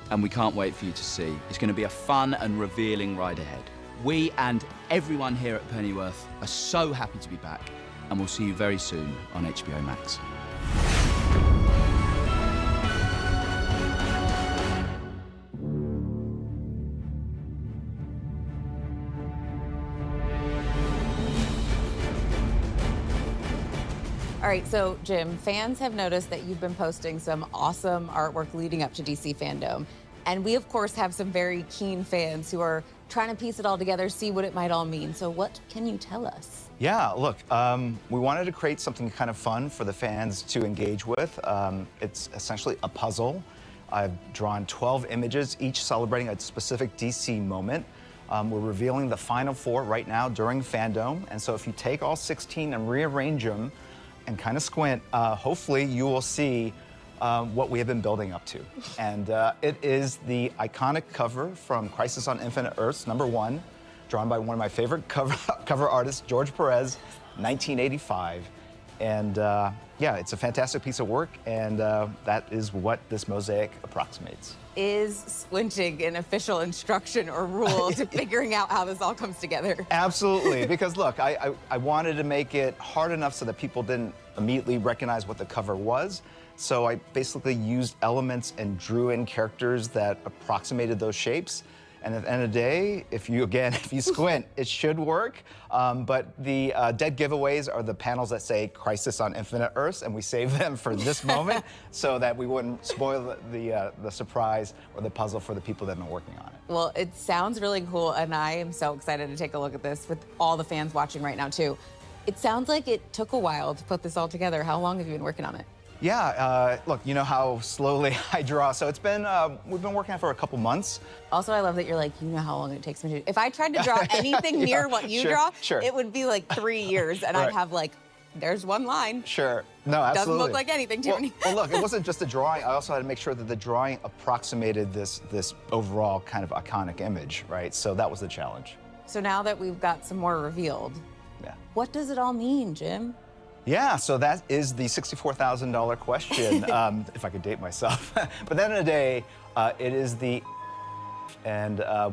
and we can't wait for you to see. It's going to be a fun and revealing ride ahead. We and everyone here at Pennyworth are so happy to be back, and we'll see you very soon on HBO Max. All right, so Jim, fans have noticed that you've been posting some awesome artwork leading up to DC Fandome. And we, of course, have some very keen fans who are trying to piece it all together, see what it might all mean. So what can you tell us? Yeah, look, we wanted to create something kind of fun for the fans to engage with. It's essentially a puzzle. I've drawn 12 images, each celebrating a specific DC moment. We're revealing the final 4 right now during Fandome. And so if you take all 16 and rearrange them and kind of squint, hopefully you will see what we have been building up to. And it is the iconic cover from Crisis on Infinite Earths, #1, drawn by one of my favorite cover artists, George Perez, 1985. And yeah, it's a fantastic piece of work, and that is what this mosaic approximates. Is squinting an official instruction or rule to figuring out how this all comes together? Absolutely, because look, I wanted to make it hard enough so that people didn't immediately recognize what the cover was. So I basically used elements and drew in characters that approximated those shapes. And at the end of the day, if you squint, it should work. But the dead giveaways are the panels that say Crisis on Infinite Earths, and we saved them for this moment so that we wouldn't spoil the surprise or the puzzle for the people that have been working on it. Well, it sounds really cool, and I am so excited to take a look at this with all the fans watching right now, too. It sounds like it took a while to put this all together. How long have you been working on it? Yeah, look, you know how slowly I draw, so it's been, we've been working on it for a couple months. Also, I love that you're like, you know how long it takes me to do. If I tried to draw anything near what you draw, it would be like 3 years, and I'd have like, there's one line. Sure, no, absolutely. Doesn't look like anything to me. Well, look, it wasn't just a drawing. I also had to make sure that the drawing approximated this overall kind of iconic image, right? So that was the challenge. So now that we've got some more revealed, what does it all mean, Jim? Yeah, so that is the $64,000 question, if I could date myself. But at the end of the day, it is the and so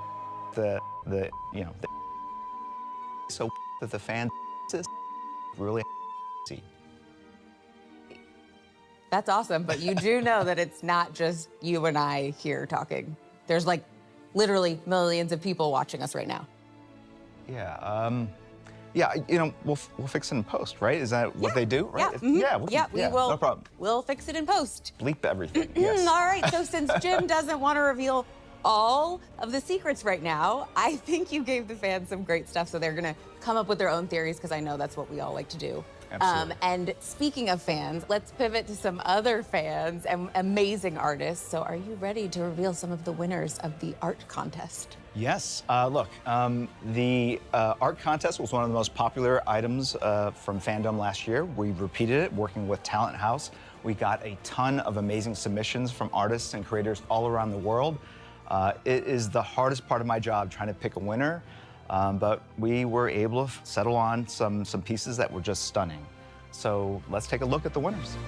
that the fans really see. That's awesome, but you do know that it's not just you and I here talking. There's like literally millions of people watching us right now. Yeah. Yeah, you know, we'll fix it in post, right? Is that what they do, right? Yeah, Yeah, we will. No problem. We'll fix it in post. Bleep everything, yes. All right, so since Jim doesn't want to reveal all of the secrets right now, I think you gave the fans some great stuff, so they're gonna come up with their own theories, because I know that's what we all like to do. Absolutely. And speaking of fans, let's pivot to some other fans and amazing artists. So are you ready to reveal some of the winners of the art contest? Yes. Look, the art contest was one of the most popular items from Fandome last year. We repeated it, working with Talent House. We got a ton of amazing submissions from artists and creators all around the world. It is the hardest part of my job, trying to pick a winner. But we were able to settle on some pieces that were just stunning. So let's take a look at the winners.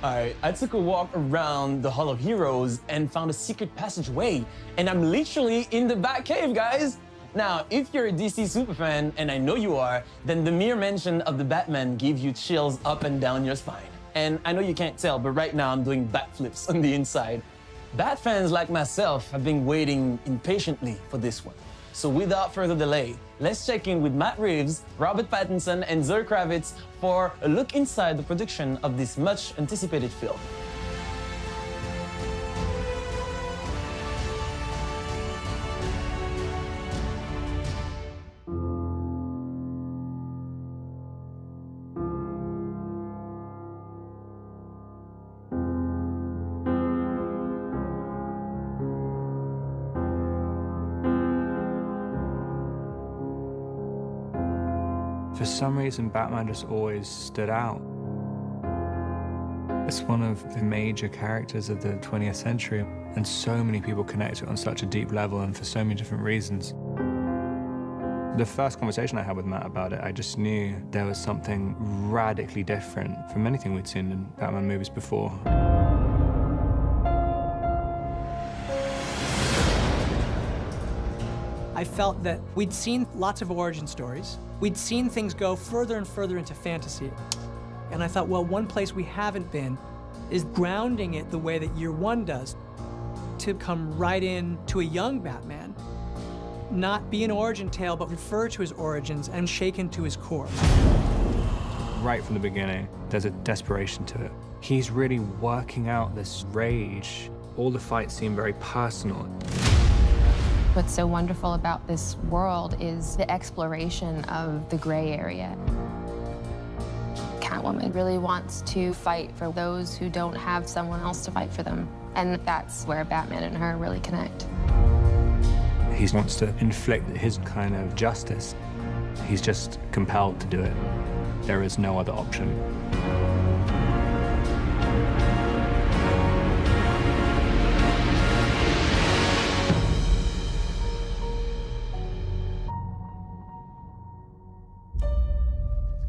All right, I took a walk around the Hall of Heroes and found a secret passageway, and I'm literally in the Batcave, guys. Now, if you're a DC superfan, and I know you are, then the mere mention of the Batman gives you chills up and down your spine. And I know you can't tell, but right now I'm doing backflips on the inside. Bat fans like myself have been waiting impatiently for this one. So without further delay, let's check in with Matt Reeves, Robert Pattinson, and Zoe Kravitz for a look inside the production of this much anticipated film. For some reason, Batman just always stood out. It's one of the major characters of the 20th century, and so many people connect to it on such a deep level and for so many different reasons. The first conversation I had with Matt about it, I just knew there was something radically different from anything we'd seen in Batman movies before. I felt that we'd seen lots of origin stories. We'd seen things go further and further into fantasy. And I thought, well, one place we haven't been is grounding it the way that Year One does, to come right in to a young Batman, not be an origin tale, but refer to his origins and shake into his core. Right from the beginning, there's a desperation to it. He's really working out this rage. All the fights seem very personal. What's so wonderful about this world is the exploration of the gray area. Catwoman really wants to fight for those who don't have someone else to fight for them. And that's where Batman and her really connect. He wants to inflict his kind of justice. He's just compelled to do it. There is no other option.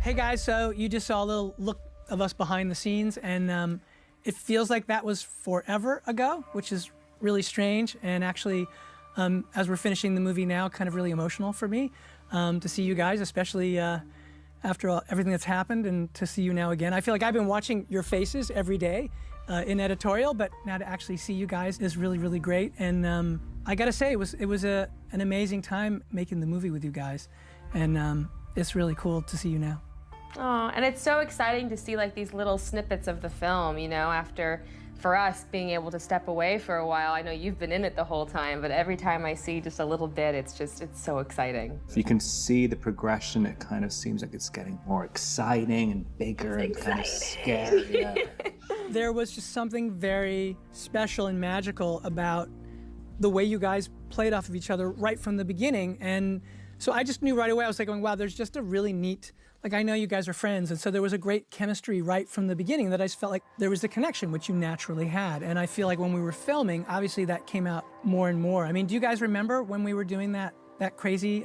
Hey guys, so you just saw a little look of us behind the scenes, and it feels like that was forever ago, which is really strange, and actually, as we're finishing the movie now, kind of really emotional for me to see you guys, especially after everything that's happened, and to see you now again. I feel like I've been watching your faces every day in editorial, but now to actually see you guys is really, really great. And I gotta say, it was an amazing time making the movie with you guys, and it's really cool to see you now. Oh, and it's so exciting to see like these little snippets of the film, you know, after, for us, being able to step away for a while. I know you've been in it the whole time, but every time I see just a little bit, it's so exciting. You can see the progression. It kind of seems like it's getting more exciting and bigger and kind of scary. Yeah. There was just something very special and magical about the way you guys played off of each other right from the beginning. And so I just knew right away, I was like going, wow, there's just a really neat, like I know you guys are friends, and so there was a great chemistry right from the beginning that I just felt like there was a connection, which you naturally had. And I feel like when we were filming, obviously that came out more and more. I mean, do you guys remember when we were doing that crazy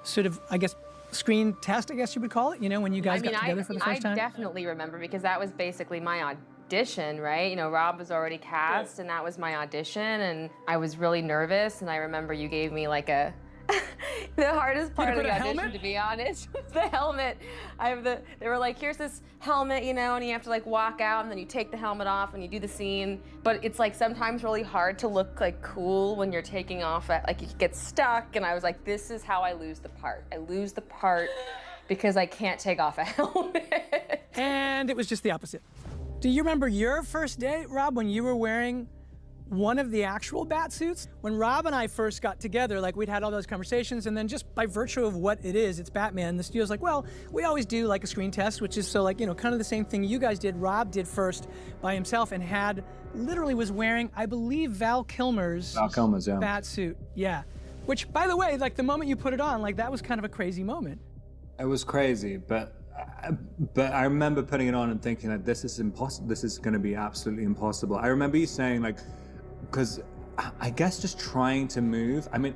sort of, I guess, screen test, I guess you would call it, you know, when you guys got together for the first time? I definitely remember, because that was basically my audition, right? You know, Rob was already cast, and that was my audition, and I was really nervous, and I remember you gave me like the hardest part of the audition, to be honest, was the helmet. They were like, here's this helmet, you know, and you have to like walk out, and then you take the helmet off and you do the scene. But it's like sometimes really hard to look like cool when you're taking off, like you get stuck. And I was like, this is how I lose the part. I lose the part because I can't take off a helmet. And it was just the opposite. Do you remember your first day, Rob, when you were wearing one of the actual bat suits? When Rob and I first got together, like we'd had all those conversations, and then just by virtue of what it is, it's Batman, the studio's like, well, we always do like a screen test, which is so like, you know, kind of the same thing you guys did. Rob did first by himself and literally was wearing, I believe, Val Kilmer's yeah. bat suit. Yeah. Which, by the way, like the moment you put it on, like that was kind of a crazy moment. It was crazy, but I remember putting it on and thinking that this is impossible. This is going to be absolutely impossible. I remember you saying like, because I guess just trying to move, I mean,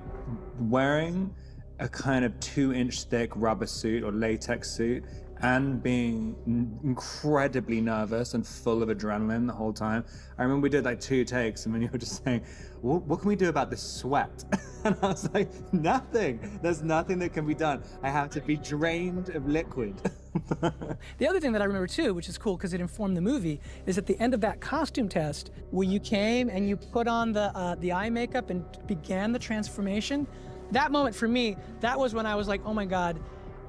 wearing a kind of 2-inch thick rubber suit or latex suit and being incredibly nervous and full of adrenaline the whole time. I remember we did like 2 takes, and when you were just saying, what can we do about this sweat? And I was like, nothing. There's nothing that can be done. I have to be drained of liquid. The other thing that I remember too, which is cool because it informed the movie, is at the end of that costume test where you came and you put on the eye makeup and began the transformation. That moment for me, that was when I was like, oh my God,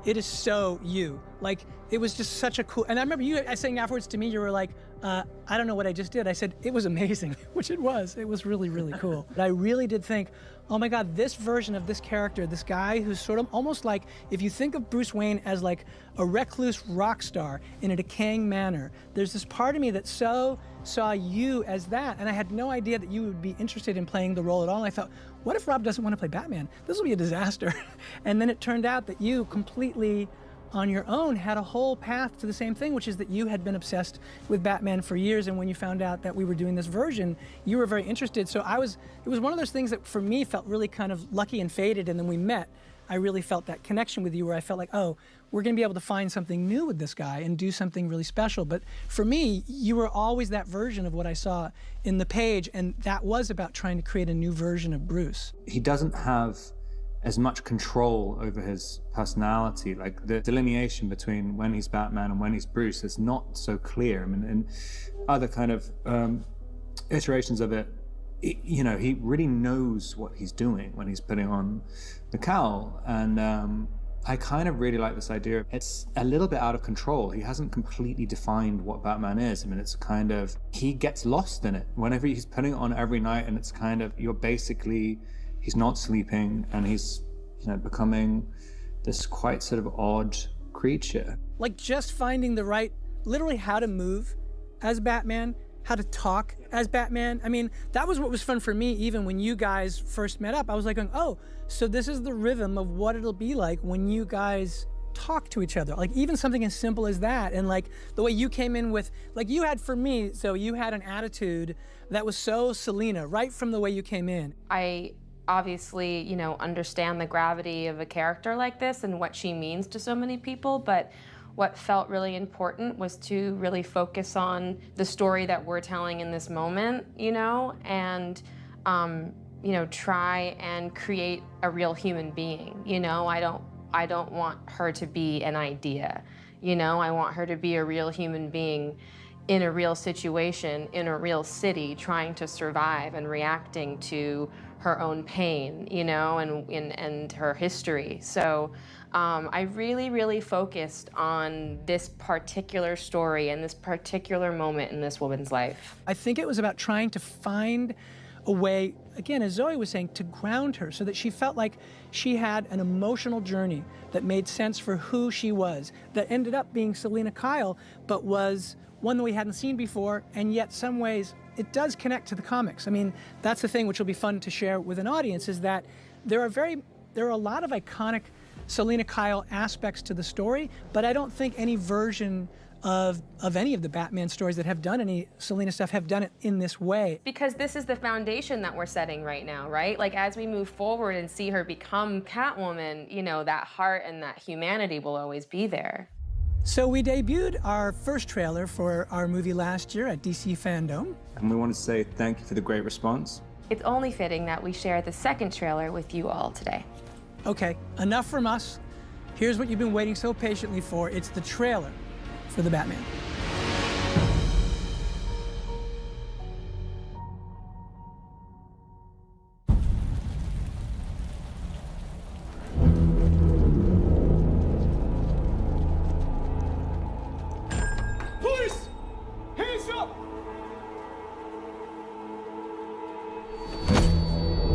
it is so you. Like, it was just such a cool, and I remember you saying afterwards to me, you were like, I don't know what I just did. I said, it was amazing, which it was. It was really, really cool. But I really did think, oh my God, this version of this character, this guy who's sort of almost like, if you think of Bruce Wayne as like a recluse rock star in a decaying manner, there's this part of me that so saw you as that, and I had no idea that you would be interested in playing the role at all. And I thought, what if Rob doesn't want to play Batman? This will be a disaster. And then it turned out that you completely on your own had a whole path to the same thing, which is that you had been obsessed with Batman for years, and when you found out that we were doing this version, you were very interested. So it was one of those things that for me felt really kind of lucky and fated, and then we met. I really felt that connection with you where I felt like, oh, we're gonna be able to find something new with this guy and do something really special. But for me, you were always that version of what I saw in the page, and that was about trying to create a new version of Bruce. He doesn't have as much control over his personality. Like the delineation between when he's Batman and when he's Bruce is not so clear. I mean, in other kind of iterations of it, you know, he really knows what he's doing when he's putting on the cowl. And I kind of really like this idea. It's a little bit out of control. He hasn't completely defined what Batman is. I mean, it's kind of, he gets lost in it. Whenever he's putting it on every night, and it's kind of, you're basically, he's not sleeping, and he's, you know, becoming this quite sort of odd creature. Like just finding the right, literally how to move as Batman, how to talk as Batman. I mean, that was what was fun for me even when you guys first met up. I was like going, oh, so this is the rhythm of what it'll be like when you guys talk to each other. Like even something as simple as that. And like the way you came in with, like you had for me, so you had an attitude that was so Selena, right from the way you came in. I obviously, you know, understand the gravity of a character like this and what she means to so many people, but what felt really important was to really focus on the story that we're telling in this moment, you know, and, you know, try and create a real human being. You know, I don't want her to be an idea, you know, I want her to be a real human being in a real situation, in a real city, trying to survive and reacting to her own pain, you know, and her history. So I really, really focused on this particular story and this particular moment in this woman's life. I think it was about trying to find a way, again, as Zoe was saying, to ground her so that she felt like she had an emotional journey that made sense for who she was, that ended up being Selena Kyle, but was one that we hadn't seen before, and yet some ways it does connect to the comics. I mean, that's the thing which will be fun to share with an audience, is that there are a lot of iconic Selena Kyle aspects to the story, but I don't think any version of any of the Batman stories that have done any Selena stuff have done it in this way. Because this is the foundation that we're setting right now, right? Like as we move forward and see her become Catwoman, you know, that heart and that humanity will always be there. So we debuted our first trailer for our movie last year at DC Fandome. And we want to say thank you for the great response. It's only fitting that we share the second trailer with you all today. Okay, enough from us. Here's what you've been waiting so patiently for. It's the trailer for The Batman. Police! Hands up!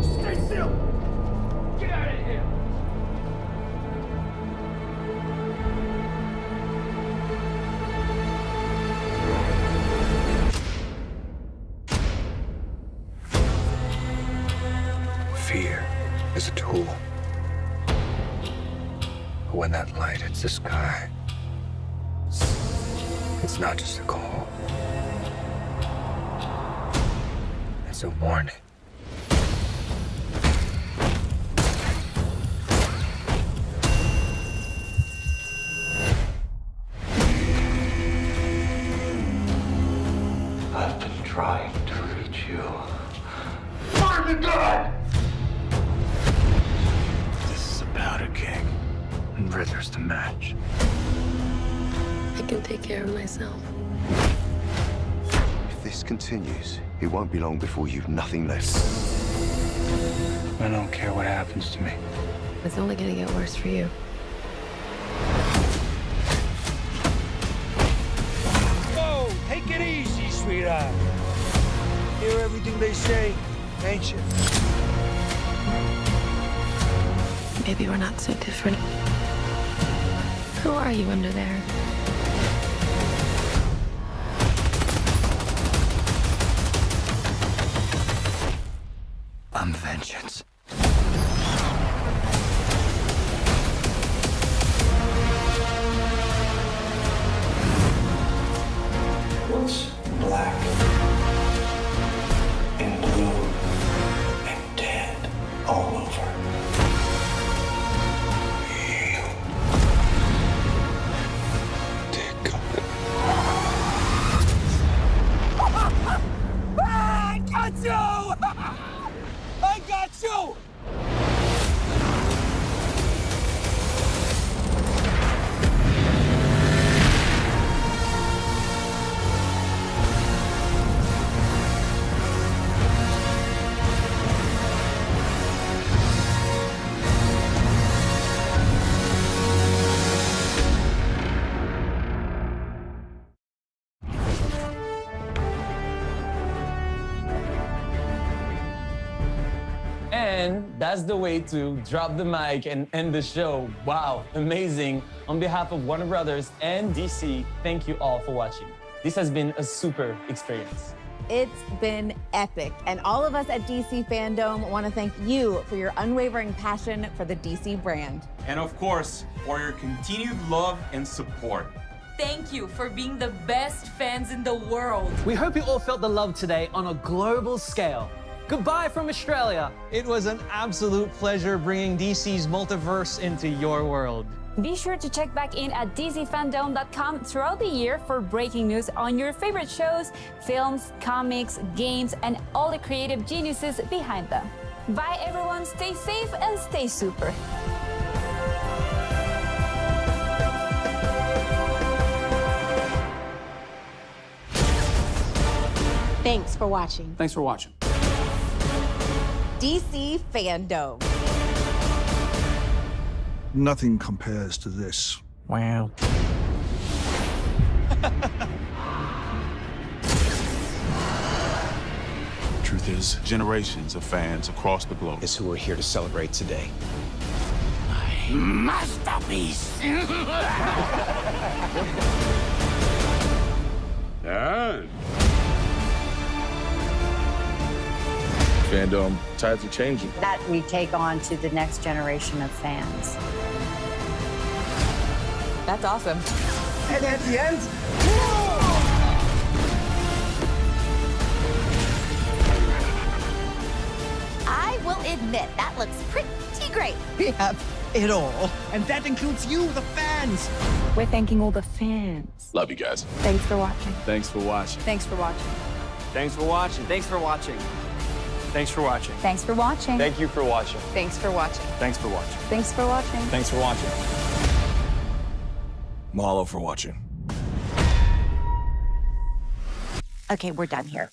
Stay still! Get out of here! Fear is a tool. But when that light hits the sky, it's not just a call. It's a warning. I've been trying to reach you. Find the gun! This is a powder keg, and Riddler's the match. I can take care of myself. If this continues, it won't be long before you've nothing left. I don't care what happens to me. It's only gonna get worse for you. Whoa, take it easy, sweetheart. Hear everything they say, ain't you? Maybe we're not so different. Who are you under there? I'm vengeance. black, in blue, and dead all over. I got you! I got you! And that's the way to drop the mic and end the show. Wow, amazing. On behalf of Warner Brothers and DC, thank you all for watching. This has been a super experience. It's been epic, and all of us at DC Fandome want to thank you for your unwavering passion for the DC brand. And of course, for your continued love and support. Thank you for being the best fans in the world. We hope you all felt the love today on a global scale. Goodbye from Australia. It was an absolute pleasure bringing DC's multiverse into your world. Be sure to check back in at DCFandome.com throughout the year for breaking news on your favorite shows, films, comics, games, and all the creative geniuses behind them. Bye everyone, stay safe and stay super. Thanks for watching. Thanks for watching. DC Fandome. Nothing compares to this. Wow. Truth is, generations of fans across the globe is who we're here to celebrate today. Masterpiece! And Fandome, tides are changing. That we take on to the next generation of fans. That's awesome. And at the end, I will admit, that looks pretty great. We have it all. And that includes you, the fans. We're thanking all the fans. Love you guys. Thanks for watching. Thanks for watching. Thanks for watching. Thanks for watching. Thanks for watching. Thanks for watching. Thanks for watching. Thank you for watching. Thanks for watching. Thanks for watching. Thanks for watching. Thanks for watching. Mahalo for watching. Okay, we're done here.